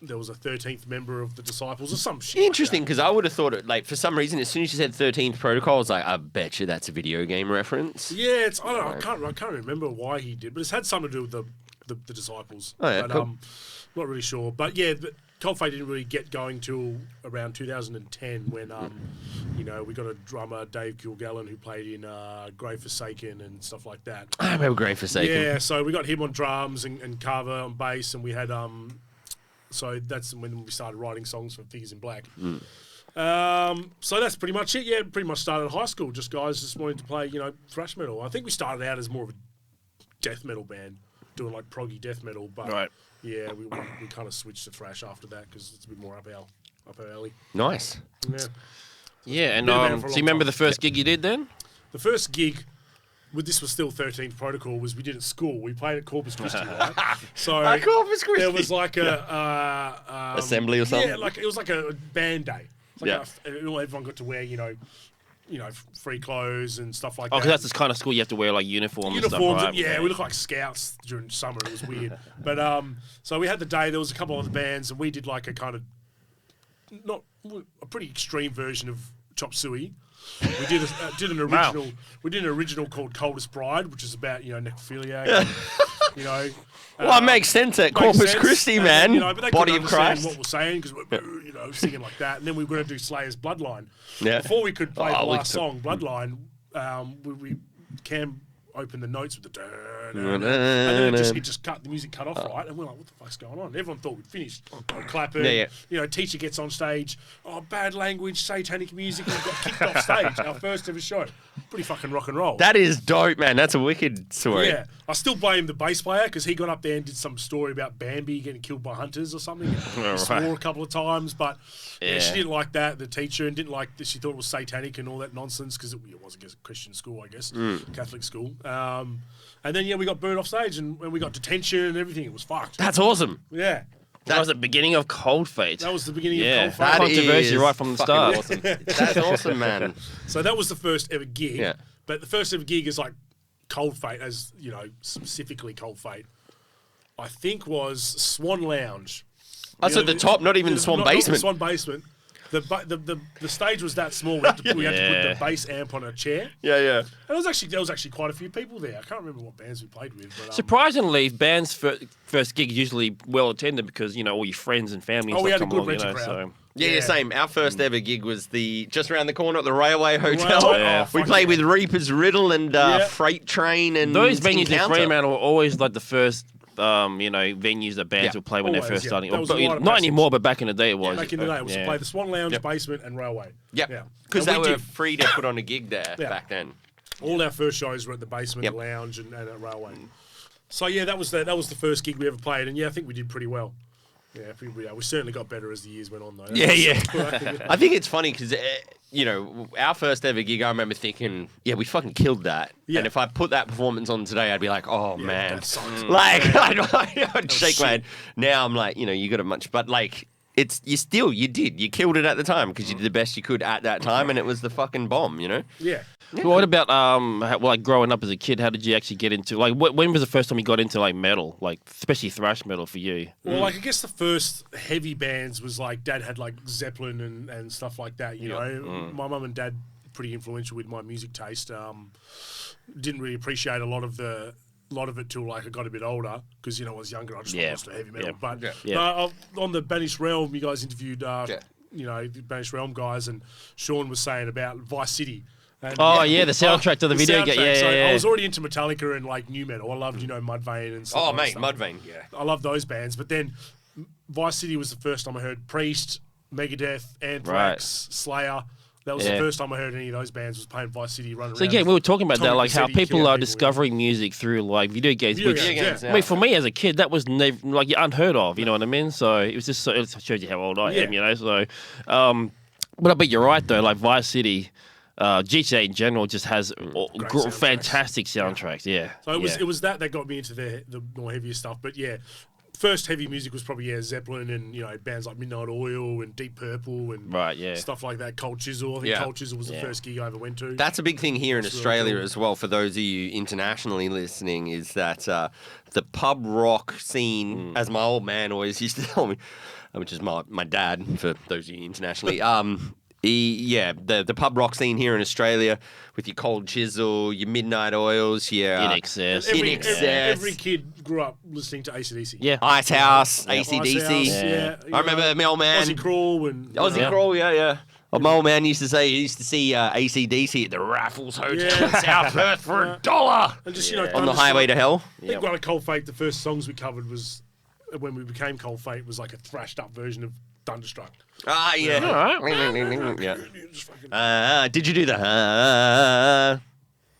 there was a 13th member of the Disciples or some shit. Interesting, because I would have thought it, for some reason, as soon as you said 13th Protocol, I was like, I bet you that's a video game reference. Yeah, I don't know. I can't remember why he did, but it's had something to do with the Disciples. Oh, yeah, but, cool. Not really sure. But yeah, Cold Fate didn't really get going till around 2010 when we got a drummer, Dave Kilgallen, who played in Grey Forsaken and stuff like that. I remember Grey Forsaken. Yeah, so we got him on drums and Carver on bass, and we had so that's when we started writing songs for Figures in Black. So that's pretty much it. Yeah, pretty much started in high school. Just guys just wanting to play thrash metal. I think we started out as more of a death metal band, doing like proggy death metal, but Right. yeah, we kind of switched to thrash after that because it's a bit more up our alley. Nice. Yeah. Yeah, and Been around for a so long you remember time. the first gig you did then? The first gig, this was still 13th Protocol, was we did at school. We played at Corpus Christi, right? So Corpus Christi. there was like a Assembly or something? Yeah, it was like a band day. It's like Yeah. everyone got to wear free clothes and stuff like Oh, that. because that's the kind of school you have to wear like uniforms and stuff, Uniforms, right? yeah, we looked like scouts during summer. It was weird, but so we had the day. There was a couple of other bands, and we did like a kind of not a pretty extreme version of Chop Suey. We did an original. Wow. We did an original called Coldest Bride, which is about necrophilia. And, Well, it makes sense at makes Corpus sense. Christi, And, man. but they Body couldn't of understand Christ. what we're saying because we're singing like that, and then we were going to do Slayer's Bloodline. Yeah. Before we could play the we last took- song, Bloodline, Cam opened the notes with the and then it just cut, the music cut off, right? And we're like, what the fuck's going on? Everyone thought we'd finished. Clapping. Yeah. Teacher gets on stage. Oh, bad language, satanic music. And we got kicked off stage. Our first ever show. Pretty fucking rock and roll. That is dope, man. That's a wicked story. Yeah, I still blame the bass player because he got up there and did some story about Bambi getting killed by hunters or something. He swore a couple of times, but she didn't like that. The teacher and didn't like that. She thought it was satanic and all that nonsense because it was, I guess, a Christian school, I guess, Catholic school. And then we got burned off stage and we got detention and everything. It was fucked. That's awesome. Yeah, That was the beginning of Cold Fate. that was the beginning Yeah. of Cold Fate. That Controversy is right from the fucking start. Awesome. That's awesome, man. So that was the first ever gig. Yeah. But the first ever gig is like Cold Fate, as specifically Cold Fate. I think was Swan Lounge. That's at the top, not even the Swan Not the basement. Swan basement. The stage was that small. We had to put the bass amp on a chair. Yeah. And there was actually quite a few people there. I can't remember what bands we played with. But, Surprisingly, bands' first gig is usually well attended because all your friends and family. And we stuff had a come good along, rental crowd. So. Yeah, same. Our first ever gig was just around the corner at the Railway Hotel. Railway? Yeah. Oh, We fuck played yeah. with Reaper's Riddle and Freight Train and Those venues in Encounter. Fremantle were always like the first, venues that bands would play when they're Always, first yeah. starting. That was But, a lot of not passage. anymore, but back in the day it was. back in the day, it was to Yeah. play the Swan Lounge, Yep. basement, and Railway. Yep. Yeah. Because And they we were did- free to put on a gig there Yeah. back then. All our first shows were at the basement, Yep. the lounge, and at Railway. So yeah, that was the first gig we ever played, and yeah, I think we did pretty well. Yeah, we certainly got better as the years went on, though. Yeah. I think it's funny because, our first ever gig, I remember thinking, yeah, we fucking killed that. Yeah. And if I put that performance on today, I'd be like, oh, man. that sucks. Like, I'd shake my head. Now I'm like, you got it much. But, like, you did. You killed it at the time because you did the best you could at that time, and it was the fucking bomb, Yeah. So what about growing up as a kid? How did you actually get into when was the first time you got into like metal, like especially thrash metal for you? Well, I guess the first heavy bands was like Dad had like Zeppelin and stuff like that. My mum and Dad pretty influential with my music taste. Didn't really appreciate a lot of it till like I got a bit older because I was younger. I just listened to heavy metal. But on the Banished Realm, you guys interviewed the Banished Realm guys, and Sean was saying about Vice City. And, the soundtrack to the video game. I was already into Metallica and like new metal. I loved Mudvayne and stuff. Oh, like mate, Mudvayne, yeah. I love those bands. But then Vice City was the first time I heard Priest, Megadeth, Anthrax, Slayer. That was the first time I heard any of those bands was playing Vice City, running around. So again, we were talking about that, like how people are discovering music through like video games. I mean, for me as a kid, that was never like unheard of. You know what I mean? So it was just it shows you how old I am. So, but I bet you're right though. Like Vice City, GTA in general just has fantastic soundtracks. Yeah. So it was that got me into the more heavier stuff. But first heavy music was probably Zeppelin and bands like Midnight Oil and Deep Purple and stuff like that. Cold Chisel, I think Cold Chisel was the first gig I ever went to. That's a big thing here in Australia really cool. as well. For those of you internationally listening, is that the pub rock scene, as my old man always used to tell me, which is my dad. For those of you internationally, the pub rock scene here in Australia with your Cold Chisel, your Midnight Oils, In Excess. Every kid grew up listening to AC/DC. Yeah, Ice House, AC/DC. I remember my old man Aussie Crawl Crawl. My old man used to say he used to see AC/DC at the Raffles Hotel in South Perth for $1, and just on the highway to hell. I think one of Cold Fate, the first songs we covered was when we became Cold Fate was like a thrashed up version of Thunderstruck. Ah, yeah. All right. Did you do the?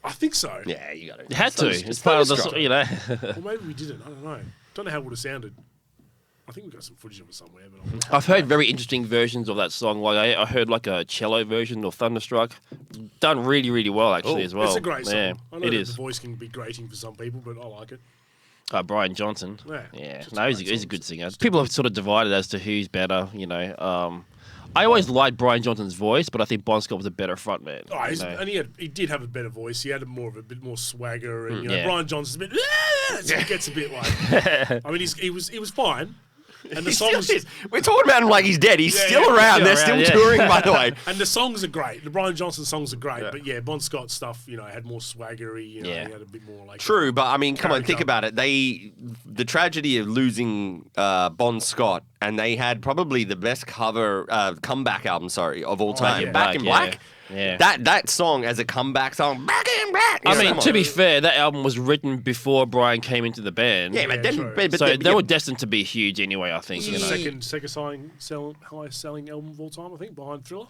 I think so. Yeah, you got it. You had to. It's part of the, Well, maybe we didn't. I don't know. Don't know how it would have sounded. I think we got some footage of it somewhere. But I've heard very interesting versions of that song. Like I heard like a cello version of Thunderstruck, done really, really well actually as well. It's a great song. Yeah, I know it that is. The voice can be grating for some people, but I like it. Brian Johnson. Yeah. No, he's a good singer. People have sort of divided as to who's better. I always liked Brian Johnson's voice, but I think Bon Scott was a better frontman. And he did have a better voice. He had a bit more swagger, and Brian Johnson's a bit. So it gets a bit like. I mean, he was fine. And the songs, we're talking about him like he's dead. He's still around. They're still touring, by the way. And the songs are great. The Brian Johnson songs are great. But Bon Scott stuff, had more swaggery. He had a bit more like. True, but I mean, come on, think about it. The tragedy of losing Bon Scott, and they had probably the best comeback album, of all time. Back in Black. Yeah. That song as a comeback song, Back in Black. I mean, to be fair, that album was written before Brian came into the band. Yeah, but they were destined to be huge anyway, I think. Second highest selling album of all time, I think, behind Thriller.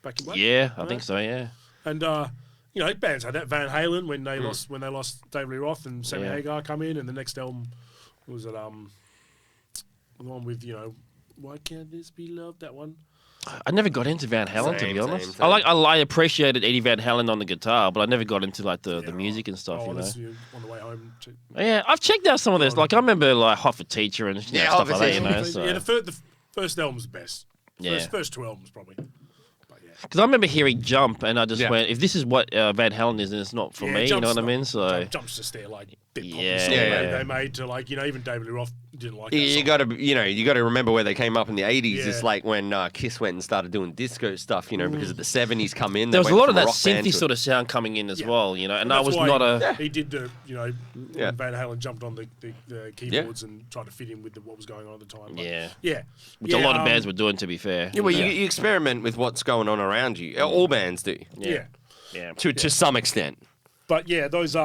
Back in Black. Yeah, I think so. Yeah. And bands had that. Van Halen when they lost David Lee Roth and Sammy Hagar come in, and the next album was the one with Why Can't This Be Love? That one. I never got into Van Halen, to be honest. Same. I appreciated Eddie Van Halen on the guitar, but I never got into like the music and stuff. On the way home. Yeah, I've checked out some of this. Like I remember like Hot for Teacher and stuff like that. So. Yeah, the first album's the best. First two albums probably. Because I remember hearing Jump, and I just went, if this is what Van Halen is, then it's not for me. You know what I mean? So Jump's just their like bit poppy song they made to like even David Lee Roth didn't like that you got to remember where they came up in the 80s. It's like when Kiss went and stared doing disco stuff, because of the 70s come in. There was a lot of that synthy sort of sound coming in as well, and I was not a. He did when Van Halen jumped on the keyboards and tried to fit in with what was going on at the time. Which a lot of bands were doing, to be fair. Yeah, well, you experiment with what's going on around you. All bands do. Yeah. To some extent. But those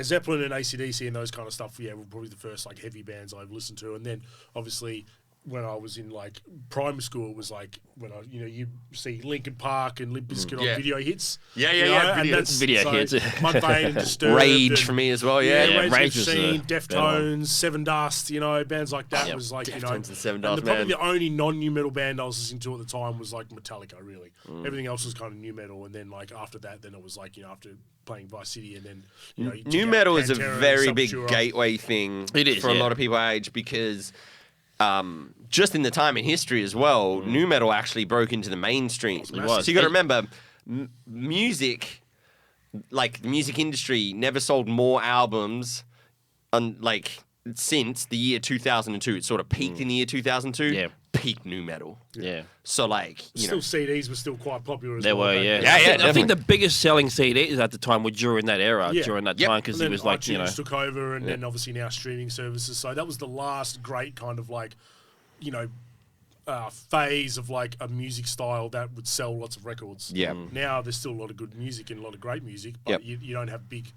Zeppelin and AC/DC and those kind of stuff, were probably the first like heavy bands I've listened to. And then obviously when I was in like primary school, it was like when you see Linkin Park and Limp Bizkit on video hits. And that's video hits. Mudvayne and Disturbed. Rage for me as well. Rage Machine, Deftones, Seven Dust, bands like that was like Deftones and Seven Dust, probably the only non-new metal band I was listening to at the time was like Metallica. Really, everything else was kind of new metal. And then like after that, then it was like after playing Vice City, and then new metal is a very big gateway thing. It is for a lot of people our age because. Just in the time in history as well, new metal actually broke into the mainstream. It was. So you got to remember, music, like the music industry, never sold more albums, since the year 2002. It sort of peaked in the year 2002. Yeah. Peak new metal. Yeah. So like, Still, CDs were still quite popular as They well. were, back yeah. then. I think the biggest selling CDs at the time were during that era, Yeah. during that Yep. time, because And it then was like, iTunes took over, and then obviously now streaming services. So that was the last great kind of like, phase of like a music style that would sell lots of records. Yeah. Now there's still a lot of good music and a lot of great music, but you don't have big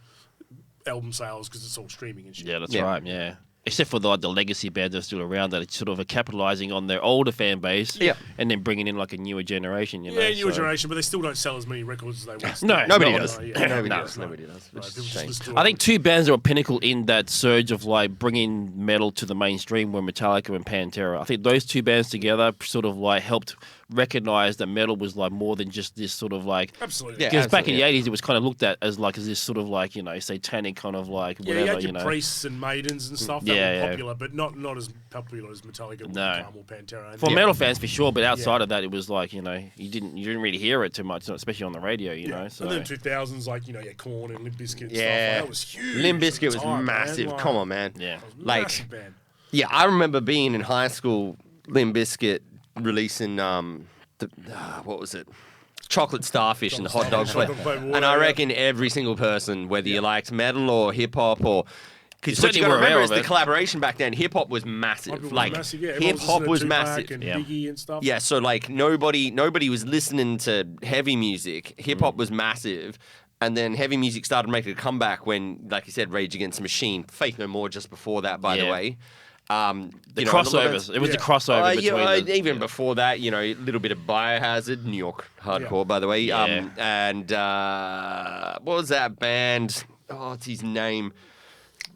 album sales because it's all streaming and shit. Yeah, that's right. Yeah, except for the legacy bands that are still around that are sort of capitalizing on their older fan base, and then bringing in like a newer generation. Newer generation, but they still don't sell as many records as they once. No, Nobody no, does. Nobody does. No, Which is people a just shame. listen to I it. think two bands that were pinnacle in that surge of like bringing metal to the mainstream were Metallica and Pantera. I think those two bands together sort of like helped recognize that metal was like more than just this sort of like. Absolutely. Because back in the 80s, it was kind of looked at as like as this sort of like satanic kind of like Yeah, whatever. you had your priests and maidens and stuff that were popular, but not as popular as Metallica or Pantera. For metal fans, for sure, but outside of that, it was like you didn't really hear it too much, especially on the radio. You know, so and then 2000s, like Korn and Limp Bizkit and stuff. Yeah. That was huge. Limp Bizkit was at the time, massive. man. Come on, man. Yeah. Like, Massive band. yeah, I remember being in high school, Limp Bizkit releasing what was it? Chocolate Starfish and the hot dog flavor. And I reckon every single person, whether you liked metal or hip hop or because what you got to remember is the collaboration back then. Hip hop was massive. Like hip hop was massive. And Biggie and stuff. Yeah, so like nobody was listening to heavy music. Hip hop was massive. And then heavy music started making a comeback when, like you said, Rage Against the Machine, Faith No More just before that, by the way. The crossovers. It was the crossover between even before that, a little bit of Biohazard, New York hardcore, by the way. And what was that band? Oh, what's his name?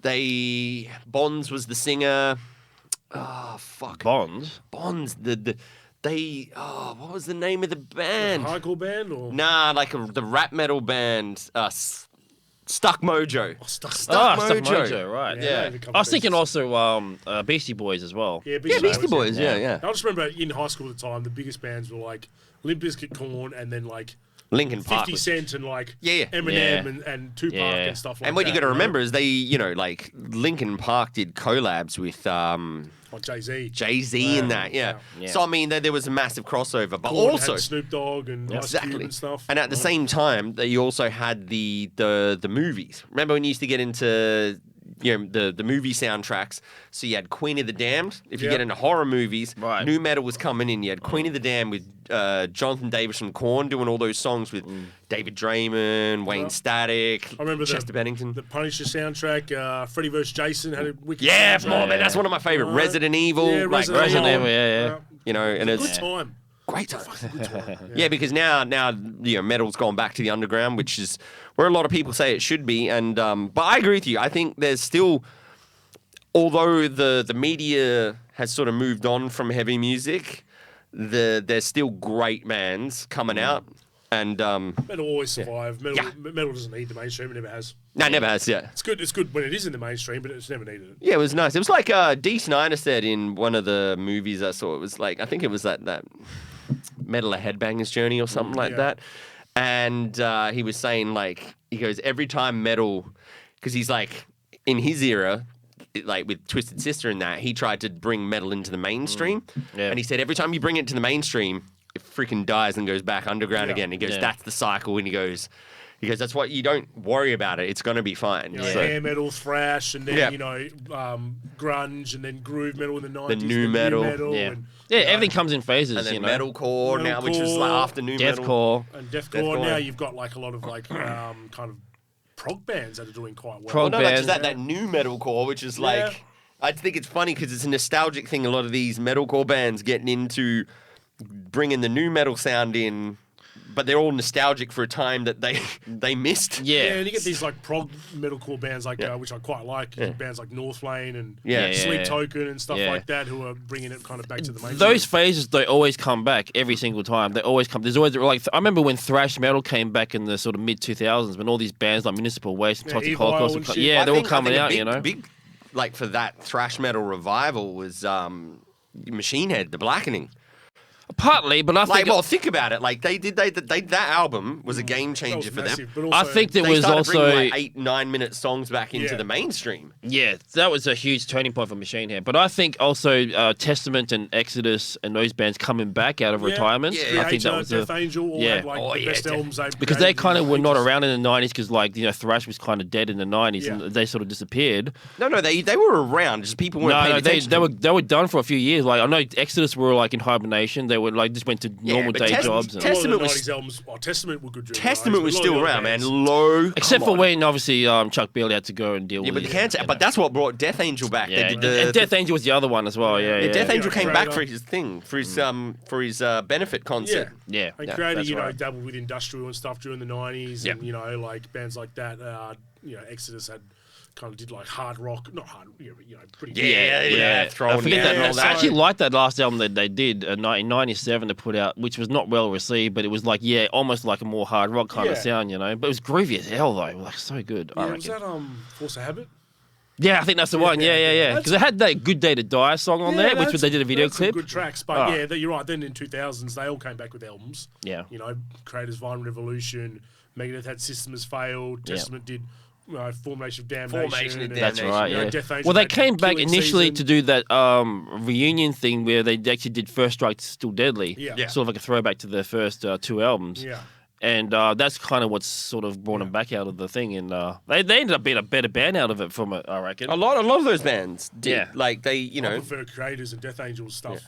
Bonds was the singer. Oh, fuck. Bonds? Bonds. What was the name of the band? Hardcore band or? Nah, like the rap metal band. Stuck Mojo. Stuck Mojo, right. Yeah. I was thinking also Beastie Boys as well. Yeah, Beastie Boys, yeah. I just remember in high school at the time, the biggest bands were like Limp Bizkit, Korn, and then like Linkin Park, 50 Cent and like Yeah. Eminem and Tupac and stuff like that. And what you got to remember is they, like Linkin Park did collabs with Jay-Z and that, yeah. So I mean, there was a massive crossover, but Korn also had Snoop Dogg and Ice Cube and stuff. And at the same time, you also had the movies. Remember when you used to get into the movie soundtracks? So you had Queen of the Damned. If you get into horror movies, new metal was coming in. You had Queen of the Damned with Jonathan Davis from Korn doing all those songs with David Draymond, Wayne Static, I remember Chester Bennington. The Punisher soundtrack, Freddy vs. Jason had a wicked soundtrack. soundtrack. Man, that's one of my favorite. Resident Evil. Yeah, Resident Evil, yeah. And it's good time. Great time. Yeah, because now metal's gone back to the underground, which is where a lot of people say it should be. And but I agree with you. I think there's still, although the media has sort of moved on from heavy music, there's still great bands coming out. And metal always survive. Metal doesn't need the mainstream. It never has. No, it never has. Yeah, it's good. It's good when it is in the mainstream, but it's never needed it. Yeah, it was nice. It was like Dee Snider said in one of the movies I saw. It was like, I think it was that Metal A Headbanger's Journey or something like that. And he was saying he goes every time metal, because he's like in his era, like with Twisted Sister and that, he tried to bring metal into the mainstream. And he said every time you bring it to the mainstream, it freaking dies and goes back underground again. He goes, that's the cycle. And he goes, that's what you don't worry about it. It's going to be fine. Hair metal, thrash, and then grunge, and then groove metal in the 90s. The new metal. Everything comes in phases. And then metalcore now, which is like after new metal. And deathcore. Now you've got like a lot of kind of prog bands that are doing quite well. Prog bands. That new metalcore, which is like, I think it's funny because it's a nostalgic thing. A lot of these metalcore bands getting into bringing the new metal sound in, but they're all nostalgic for a time that they missed. Yeah, and you get these like prog metalcore bands which I quite like. Bands like Northlane and Sleep Token and stuff like that, who are bringing it kind of back to the mainstream. Those phases, they always come back every single time. They always come. There's always like I remember when thrash metal came back in the sort of mid 2000s, when all these bands like Municipal Waste and Toxic Holocaust, they're all coming out. Big like for that thrash metal revival was Machine Head, The Blackening. Partly, but I think well, think about it. Like that album was a game changer for massive, them. but I also, think there They was started also bringing like 8-9 minute songs back into Yeah. the mainstream. yeah, that was a huge turning point for Machine Head. But I think also Testament and Exodus and those bands coming back out of retirement. Yeah. I think that Creator, was Death Angel, all yeah. had like the best albums they've because they created kind of in were not ages. around in the 90s because like thrash was kind of dead in the 90s and Yeah. they sort of disappeared. No, they were around. Just people weren't paying attention. they were done for a few years. Like I know Exodus were like in hibernation. They were like just went to normal but day Test- jobs. And, Test- A lot of the was- 90s albums, Testament were good. during the Testament 90s, was but a lot still of the around, other man. bands- Low, except come for on. when obviously Chuck Bailey had to go and deal Yeah, with but it. but that's what brought Death Angel back. Yeah. They did the and Death Angel was the other one as well. Yeah, Yeah, Death Angel Yeah, came back Creator. for his thing, for his benefit concert. Yeah, And yeah, Creator, that's right. dabbled with industrial and stuff during the 90s. Yep. And, like bands like that, Exodus had kind of did like hard rock, not hard, pretty Yeah, throwing I forget down that. and all I actually that. liked that last album that they did in '97 to put out, which was not well received, but it was like almost like a more hard rock kind of Yeah. sound, But it was groovy as hell though, like so good. I Yeah, reckon. was that Force of Habit? Yeah, I think that's the one. Yeah. Because it had that "Good Day to Die" song on there, which they did a video that's some clip. good tracks, but you're right. Then in 2000s, they all came back with albums. Yeah. Creators Violent Revolution, Megadeth had System Has Failed, Yeah. Testament did Formation of Damnation. Formation of and, That's Damnation, right. you know, Yeah. Death Angel Well, they had came back Killing initially Season. to do that reunion thing where they actually did First Strike Still Deadly. Yeah. Sort of like a throwback to their first two albums. Yeah. And that's kind of what's sort of brought them back out of the thing, and they ended up being a better band out of it from it, I reckon. A lot of those bands did. Yeah. Like they, I prefer Creators and Death Angel stuff,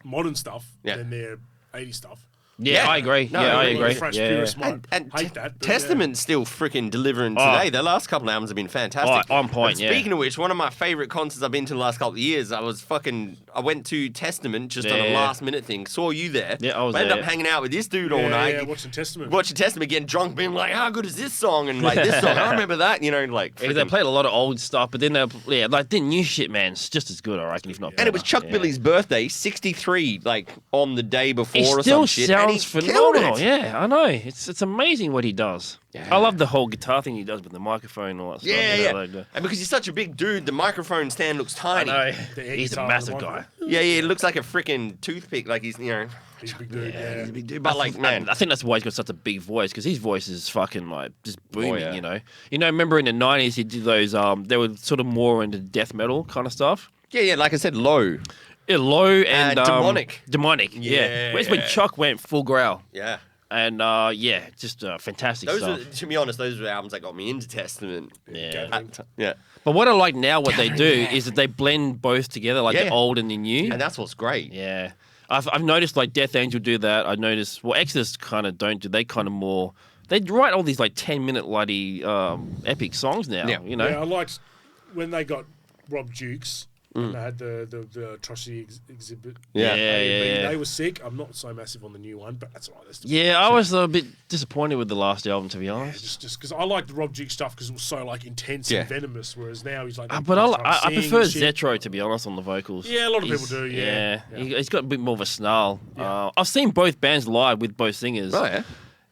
modern stuff, Yeah. than their 80s stuff. Yeah, I agree. No, I really, agree. Fresh Yeah. purists might and hate that. But Testament's still freaking delivering Oh. today. Their last couple of albums have been fantastic. Oh, on point, And speaking of which, one of my favorite concerts I've been to the last couple of years, I went to Testament just on a Yeah. last minute thing. Saw you there. Yeah, I was ended there. up hanging out with this dude Yeah, all night. yeah, watching Testament. Watching Testament, getting drunk, being like, "How good is this song?" And like this song, I remember that. Yeah, they played a lot of old stuff, but then like the new shit, man, it's just as good, I reckon, if not better. And it was Chuck Yeah. Billy's birthday, 63, like on the day before It or still some shit. and he sounds killed phenomenal. it. Yeah, I know. It's amazing what he does. Yeah. I love the whole guitar thing he does with the microphone and all that stuff. Yeah. Like the- And because he's such a big dude, the microphone stand looks I tiny. know. The air He's a guitar massive and the guy. mic. Yeah, it looks like a freaking toothpick. Like he's, He's a big dude. Yeah. he's a big dude. But like, man, I think that's why he's got such a big voice because his voice is fucking like just booming. yeah. Remember in the '90s he did those. They were sort of more into death metal kind of stuff. yeah, like I said, low. Yeah, low and Demonic. Demonic. Yeah. Where's when Yeah. Chuck went full growl Yeah. and just fantastic Those stuff. are, to be honest, those were albums that got me into Testament. Yeah. Yeah. But what I like now, what they do is that they blend both together, like the Yeah. old and the new. And that's what's great. Yeah. I've noticed like Death Angel do that. I noticed Exodus kind of don't do. They kind of more. They write all these like 10-minute bloody epic songs now. Yeah. Yeah, I liked when they got Rob Dukes and they had the atrocity exhibit. Yeah. Yeah. They were sick. I'm not so massive on the new one, but that's all right. That's Yeah, I was a bit disappointed with the last album, to be honest. just because I liked the Rob Duke stuff because it was so like intense Yeah. and venomous, whereas now he's like. But he's trying to I sing prefer and shit. Zetro, to be honest, on the vocals. Yeah, a lot of He's- people do, yeah. He's got a bit more of a snarl. Yeah. I've seen both bands live with both singers. Oh, yeah.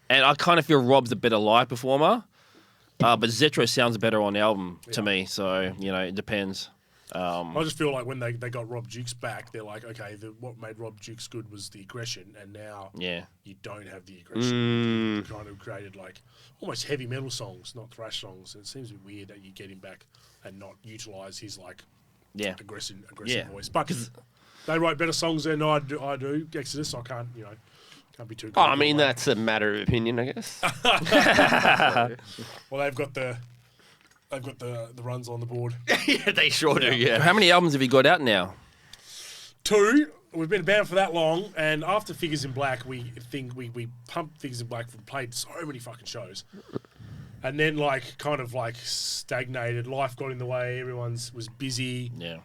And I kind of feel Rob's a better live performer. But Zetro sounds better on the album to me. So, it depends. I just feel like when they got Rob Dukes back, they're like, okay, what made Rob Dukes good was the aggression, and now Yeah. you don't have the aggression. You kind of created like almost heavy metal songs, not thrash songs. It seems a bit weird that you get him back and not utilize his like Yeah. aggressive Yeah. voice. But they write better songs than I do. Exodus, I can't be too. Oh, I mean, that's a matter of opinion, I guess. Well, they've got the runs on the board. Yeah, they sure do, yeah. How many albums have you got out now? 2. We've been banned for that long, and after Figures in Black, we pumped Figures in Black and played so many fucking shows, and then kind of stagnated. Life got in the way. Everyone's was busy. Yeah.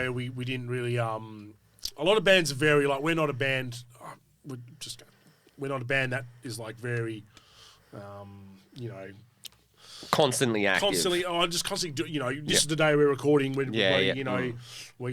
We didn't really. A lot of bands are very we're not a band. We're not a band that is very, Constantly active. constantly do, this is the day we're recording. We're going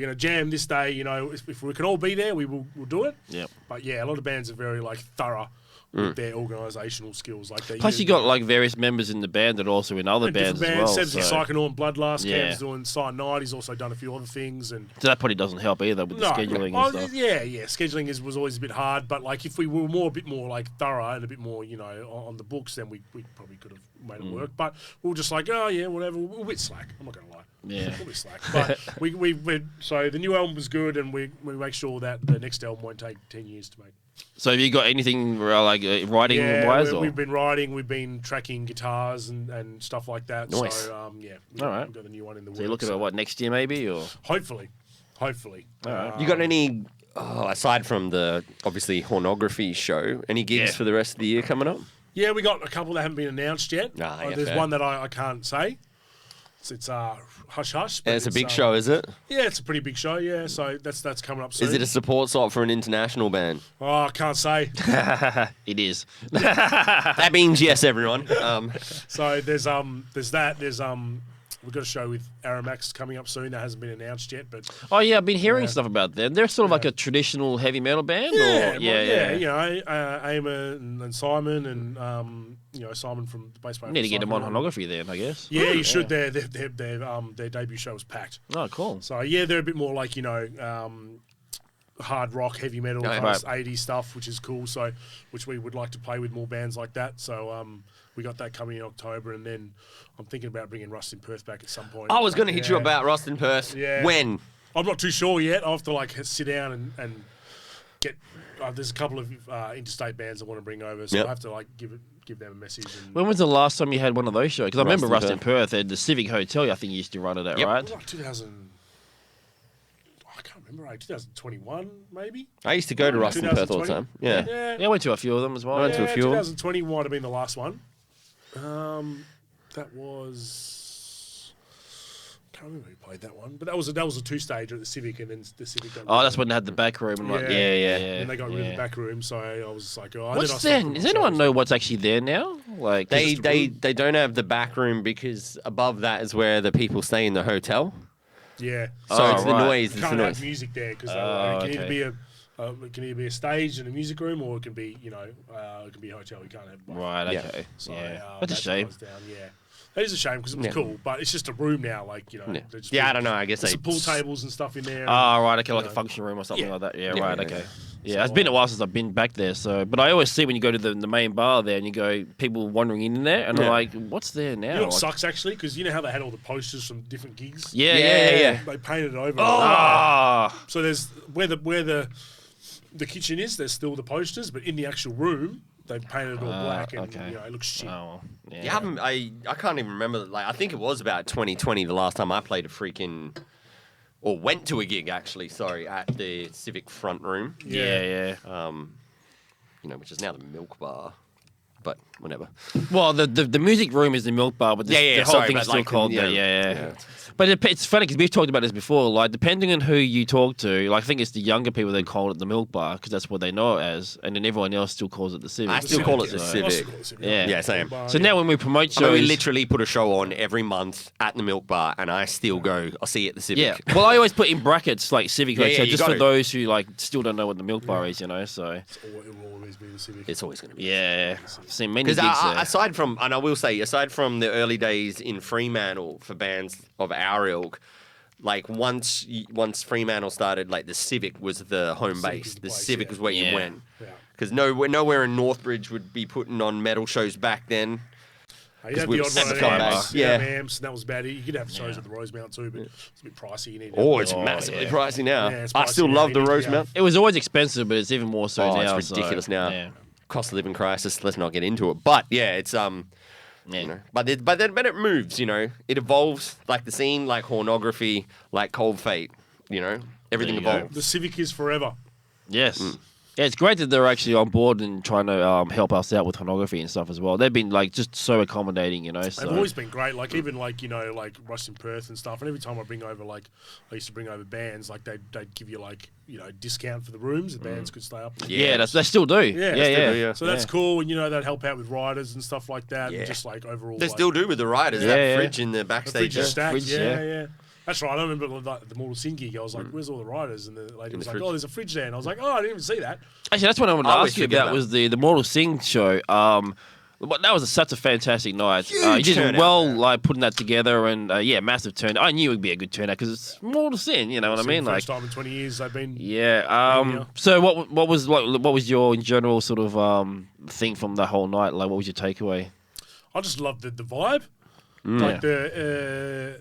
to jam this day. If we can all be there, we'll do it. Yep. But yeah, a lot of bands are very thorough with their organisational skills. Like Plus, you got like various members in the band that are also in other bands as well. Seb's in So. Psychonaut and Bloodlust. Cam's doing Cyanide. He's also done a few other things. And So that probably doesn't help either with the scheduling and stuff. Yeah. Scheduling was always a bit hard, but like if we were a bit more like thorough and a bit more, on the books, then we probably could have made it work. But we were just like, oh yeah, whatever. We're a bit slack. I'm not gonna lie. Yeah. We're a bit slack. But so the new album was good, and we make sure that the next album won't take 10 years to make. So have you got anything like writing wise? We've been writing, we've been tracking guitars and stuff like that. Nice. So all right. We've got the new one in the works. So you're looking at what, next year maybe, or hopefully. All right. You got any aside from the obviously Hornography show? Any gigs for the rest of the year coming up? Yeah, we got a couple that haven't been announced yet. There's one that I can't say. It's hush hush. Yeah, it's a big show, is it? Yeah, it's a pretty big show. Yeah, so that's coming up soon. Is it a support slot for an international band? Oh, I can't say. It is. That means yes, everyone. So there's that. We've got a show with Aramax coming up soon. That hasn't been announced yet, but Oh yeah, I've been hearing stuff about them. They're sort of like a traditional heavy metal band. yeah. Mm. And Simon and Simon from the bass player. Need to get them on Simon. Hornography then, I guess. Yeah, you should. Their debut show was packed. Oh, cool. So yeah, they're a bit more like hard rock, heavy metal, Right. 80s stuff, which is cool. So, which we would like to play with more bands like that. So we got that coming in October, and then I'm thinking about bringing Rust in Perth back at some point. I was going to hit you about Rust in Perth. Yeah. When? I'm not too sure yet. I have to sit down and get. There's a couple of interstate bands I want to bring over, so I have to give them a message. And When was the last time you had one of those shows? Because I remember Rust in Perth. Perth at the Civic Hotel. I think you used to run it at, Yep. right? like 2000. I can't remember. 2021 maybe. I used to go to Rust in Perth all the time. Yeah. Yeah, I went to a few of them as well. I went to a few of them. 2020 might have been the last one. That was. Can't remember who played that one, but that was a 2-stager at the Civic, and then the Civic. Oh, that's when they had the back room. And Yeah. yeah. And they got rid of the back room, so I was just like, oh. What's there? Does anyone know what's actually there now? Like They don't have the back room because above that is where the people stay in the hotel. Yeah. So it's the right. noise. You It's the can't have noise. music there because Oh, it can okay. either be a stage and a music room, or it can be it can be a hotel. You can't have both. Right, Yeah. okay. So, Yeah. that That's a shame. goes down, yeah. That is a shame because it was Yeah. cool, but it's just a room now. They're just Yeah, I don't know. I guess there's they some pool tables and stuff in there. Oh, right, okay, like a know. function room or something Yeah. like that. Yeah, Yeah, right, yeah, okay. yeah. Yeah, it's been a while since I've been back there. So, but I always see when you go to the main bar there, and you go people wandering in there, and I'm Yeah. like, what's there now? You know what Like- sucks actually? Because you know how they had all the posters from different gigs. yeah. They painted it over. Oh, So there's where the kitchen is. There's still the posters, but in the actual room, they painted it all black, and okay. it looks shit. oh, yeah. Yeah, I can't even remember. I think it was about 2020 the last time I played a freaking, or went to a gig actually. Sorry, at the Civic front room. Yeah. Which is now the Milk Bar, but whatever. Well, the music room is the milk bar, but the whole sorry, thing but is still like, called yeah, that. Yeah. yeah. But it's funny because we've talked about this before. Like, depending on who you talk to, like I think it's the younger people that call it the milk bar because that's what they know it as, and then everyone else still calls it the Civic. I still call it the I Civic. still call it Civic. Yeah. Yeah, same. So now when we promote I mean, shows, we literally put a show on every month at the Milk Bar, and I still go. I'll see you at the Civic. yeah. Well, I always put in brackets like Civic Yeah, Hotel you just for gotta. those who like still don't know what the milk bar is, So It will always be the Civic. It's always going to be. yeah, I've seen many gigs Because there. aside from, and I will say, aside from the early days in Fremantle for bands of our ilk, like once Fremantle started, like the Civic was the home Civic base. was the The place, Civic yeah. was where Yeah. you went. Yeah. Because nowhere in Northbridge would be putting on metal shows back then. You had we the were odd one never at come amps. back. Yeah. Yeah. Amps, and that was about it. You could have shows at the Rosemount too, but it's a bit pricey. You need to Oh, it's Oh, massively yeah. pricey now. Yeah, it's I still pricey love now. the You need to Rosemount. It was always expensive, but it's even more so Oh, now. it's ridiculous now. Yeah. Cost of living crisis. Let's not get into it. But yeah, it's Yeah. But it moves. It evolves. Like the scene, like Hornography, like Cold Fate. Everything There you go. evolves. The Civic is forever. Yes. Yeah, it's great that they're actually on board and trying to help us out with Hornography and stuff as well. They've been like just so accommodating, So. They've always been great. Like even like Rust in Perth and stuff. And every time I used to bring over bands, like they'd give you discount for the rooms. The bands could stay up. yeah, they still do. Yeah, Yeah. So that's cool, and they'd help out with riders and stuff like that. Yeah. And just like overall, They still do with the riders. Yeah, That yeah. fridge in the The backstage. fridge is stacked. Fridge, Yeah. That's right. I remember like, the Mortal Sin gig. I was like, "Where's all the riders?" And the lady was like, "Oh, there's a fridge there." And I was like, "Oh, I didn't even see that." Actually, that's what I wanted to ask you about. Was the Mortal Sin show? But that was such a fantastic night. You did well, like putting that together, and massive turnout. I knew it would be a good turnout because it's Mortal Sin. You know what I mean? First time in 20 years they've been. Yeah. So what was your general sort of thing from the whole night? Like, what was your takeaway? I just loved the vibe. Like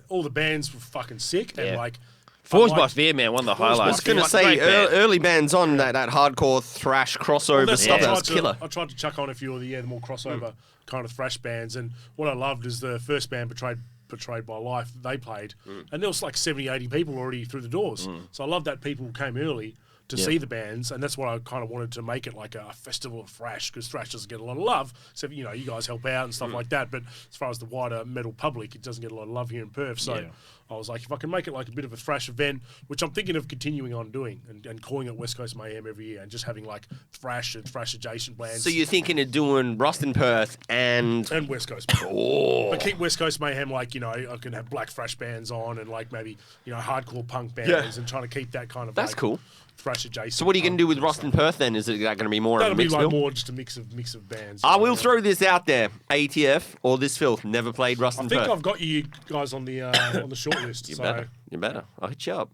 all the bands were fucking sick, and like. Forged by Fear, man, one of the highlights. I was going to say, early bands on that hardcore thrash crossover stuff, that was killer. I tried to chuck on a few of the more crossover kind of thrash bands, and what I loved is the first band, Betrayed by Life, they played, and there was like 70, 80 people already through the doors. So I love that people came early to see the bands, and that's what I kind of wanted to make it like a festival of thrash, because thrash doesn't get a lot of love. So, you guys help out and stuff like that, but as far as the wider metal public, it doesn't get a lot of love here in Perth. So I was like, if I can make it like a bit of a thrash event, which I'm thinking of continuing on doing, and calling it West Coast Mayhem every year, and just having like thrash and thrash adjacent bands. So you're thinking of doing Rust in Perth and West Coast Mayhem. But keep West Coast Mayhem, like, I can have black thrash bands on, and like maybe, hardcore punk bands, and trying to keep that kind of that's cool. Thrash adjacent. So what are you going to do with Rust in Perth then? Is it going to be more of a mix? That'll be like more just a mix of bands. I will throw this out there. ATF or this filth never played Rust in Perth. I think I've got you guys on the short list. You better. I'll hit you up.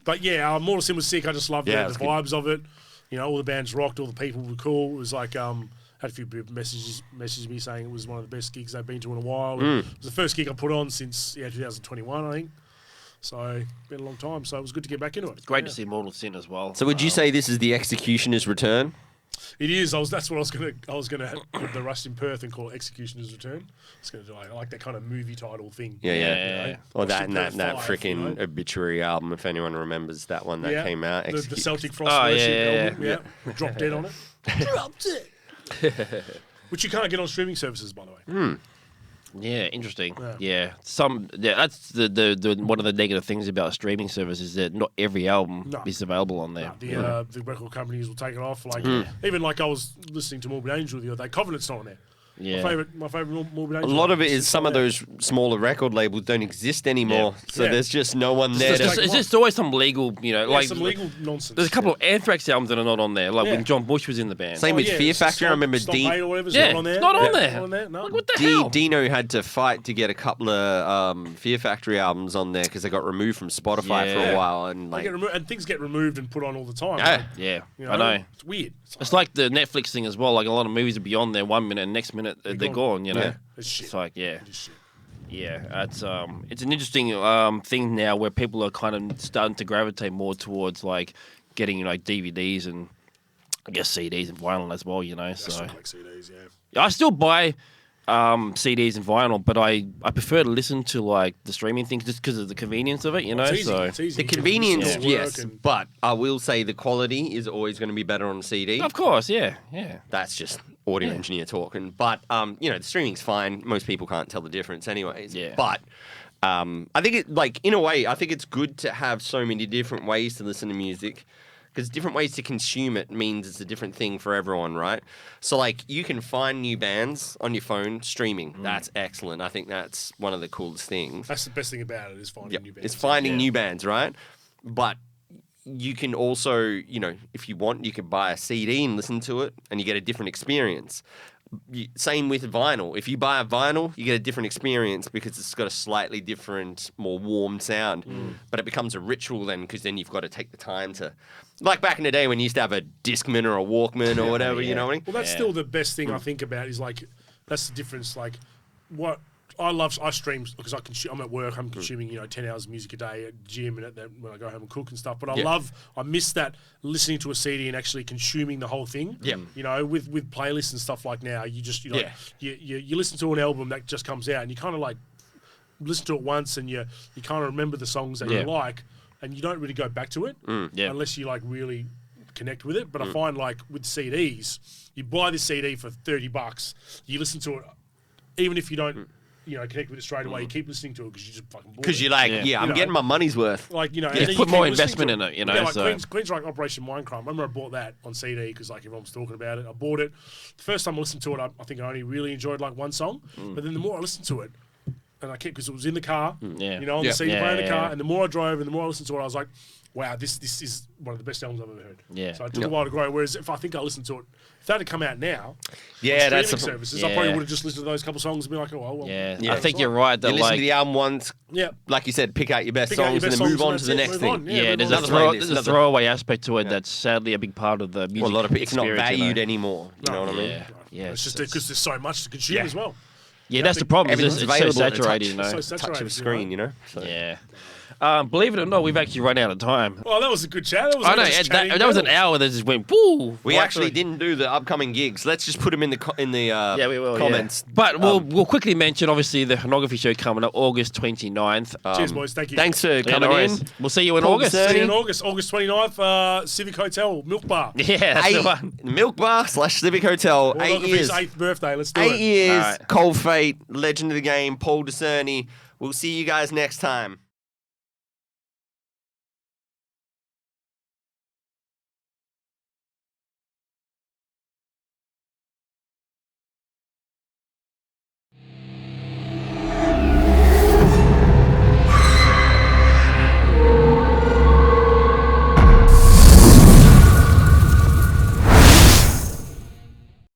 But yeah, Mortal Sin was sick. I just loved the vibes of it. All the bands rocked. All the people were cool. It was like had a few people message me saying it was one of the best gigs they've been to in a while. It was the first gig I put on since 2021, I think. So been a long time. So it was good to get back into it. It's great to see Mortal Sin as well. So would you say this is the Executioner's return? It is. That's what I was gonna put the Rust in Perth and call it Executioner's Return. It's gonna do I like that kind of movie title thing. Yeah. Or that and that freaking Obituary album, if anyone remembers that one that came out. The Celtic Frost album. Yeah. Drop Dead on it. Dropped it. Which you can't get on streaming services, by the way. Yeah, interesting. Yeah, that's the one of the negative things about a streaming service is that not every album is available on there. The record companies will take it off. Like even like I was listening to Morbid Angel the other day. Covenant's not on there. Yeah. My favorite Morbid Angel. A lot of it is some of those smaller record labels don't exist anymore, so there's just no one there. It's just always some legal, like some legal nonsense. There's a couple of Anthrax albums that are not on there, like when John Bush was in the band. Same with Fear Factory. I remember Dino. Not on there. Not on there. No. Like, what the hell? Dino had to fight to get a couple of Fear Factory albums on there because they got removed from Spotify for a while, and and things get removed and put on all the time. I know. It's weird. It's like the Netflix thing as well. Like a lot of movies will be on there 1 minute, and next minute they're gone. It's shit. It's like it's an interesting thing now where people are kind of starting to gravitate more towards like getting DVDs and I guess CDs and vinyl as well. So like CDs, I still buy CDs and vinyl, but I prefer to listen to like the streaming things just because of the convenience of it. It's easy. The convenience, yes, but I will say the quality is always going to be better on the CD. Of course, yeah. That's just audio engineer talking. But the streaming's fine. Most people can't tell the difference, anyways. Yeah. But I think in a way, I think it's good to have so many different ways to listen to music. Because different ways to consume it means it's a different thing for everyone, right? So, like, you can find new bands on your phone streaming. That's excellent. I think that's one of the coolest things. That's the best thing about it is finding new bands. It's finding new bands, right? But you can also, if you want, you can buy a CD and listen to it, and you get a different experience. Same with vinyl. If you buy a vinyl, you get a different experience because it's got a slightly different, more warm sound. But it becomes a ritual then because then you've got to take the time to... Like back in the day when you used to have a Discman or a Walkman or whatever, you know what I mean? Well, that's still the best thing I think about is like, that's the difference. Like, what I stream because I'm at work, I'm consuming, 10 hours of music a day at the gym and when I go home and cook and stuff. But I miss that listening to a CD and actually consuming the whole thing. Yeah. With playlists and stuff like now, you just, you listen to an album that just comes out and you kind of like listen to it once and you kind of remember the songs that you like. And you don't really go back to it unless you like really connect with it. But I find like with CDs, you buy the CD for $30, you listen to it, even if you don't, connect with it straight away. You keep listening to it because you just fucking bored. Because you're like, I'm getting my money's worth. Like and then put more investment in it. Like Queensryche Operation Mindcrime. I remember I bought that on CD because like everyone was talking about it. I bought it. The first time I listened to it, I think I only really enjoyed like one song. But then the more I listened to it, and I kept because it was in the car. Yeah. You know, on the CD player in the yeah. car. And the more I drove and the more I listened to it, I was like, wow, this is one of the best albums I've ever heard. Yeah. So it took a while to grow. Whereas if I think I listened to it, if that had come out now, Yeah, on that's streaming the- services, I probably would have just listened to those couple songs and be like, oh well. Yeah. Yeah. I think you're right. That You listen like, to the album once, Yeah. like you said, pick out your best Pick out songs your best and then move songs on and to the that's next it, thing. move on. yeah, Yeah, there's another there's a playlist, throwaway aspect to it that's sadly a big part of the music. Well, a lot of people, it's not experience, you valued know? anymore. You know what I mean? Yeah. Yeah. It's just because there's so much to consume Yeah. as well. Yeah, that's the problem. It's, Everything's it's so available at the saturated, you know. So touch saturated, of a screen, you know? So. Yeah. Believe it or not, we've actually run out of time. Well, that was a good chat. That was, I know just that was an chatting hour that just went woo. We right actually through. didn't do the upcoming gigs. Let's just put them in the Yeah, we will. comments. Yeah. But we'll quickly mention obviously the Hornography show coming up August 29th. Cheers, boys. Thank you. Thanks for Yeah, coming no in. worries. We'll see you in Paul August. Scerni. See you in August 29th, Civic Hotel, Milk Bar. Yeah, that's the one. Milk Bar / Civic Hotel. 8 Hornography's years. 8th birthday. Let's do 8 it. years. All right. Cold Fate. Legend of the game. Paul Scerni. We'll see you guys next time.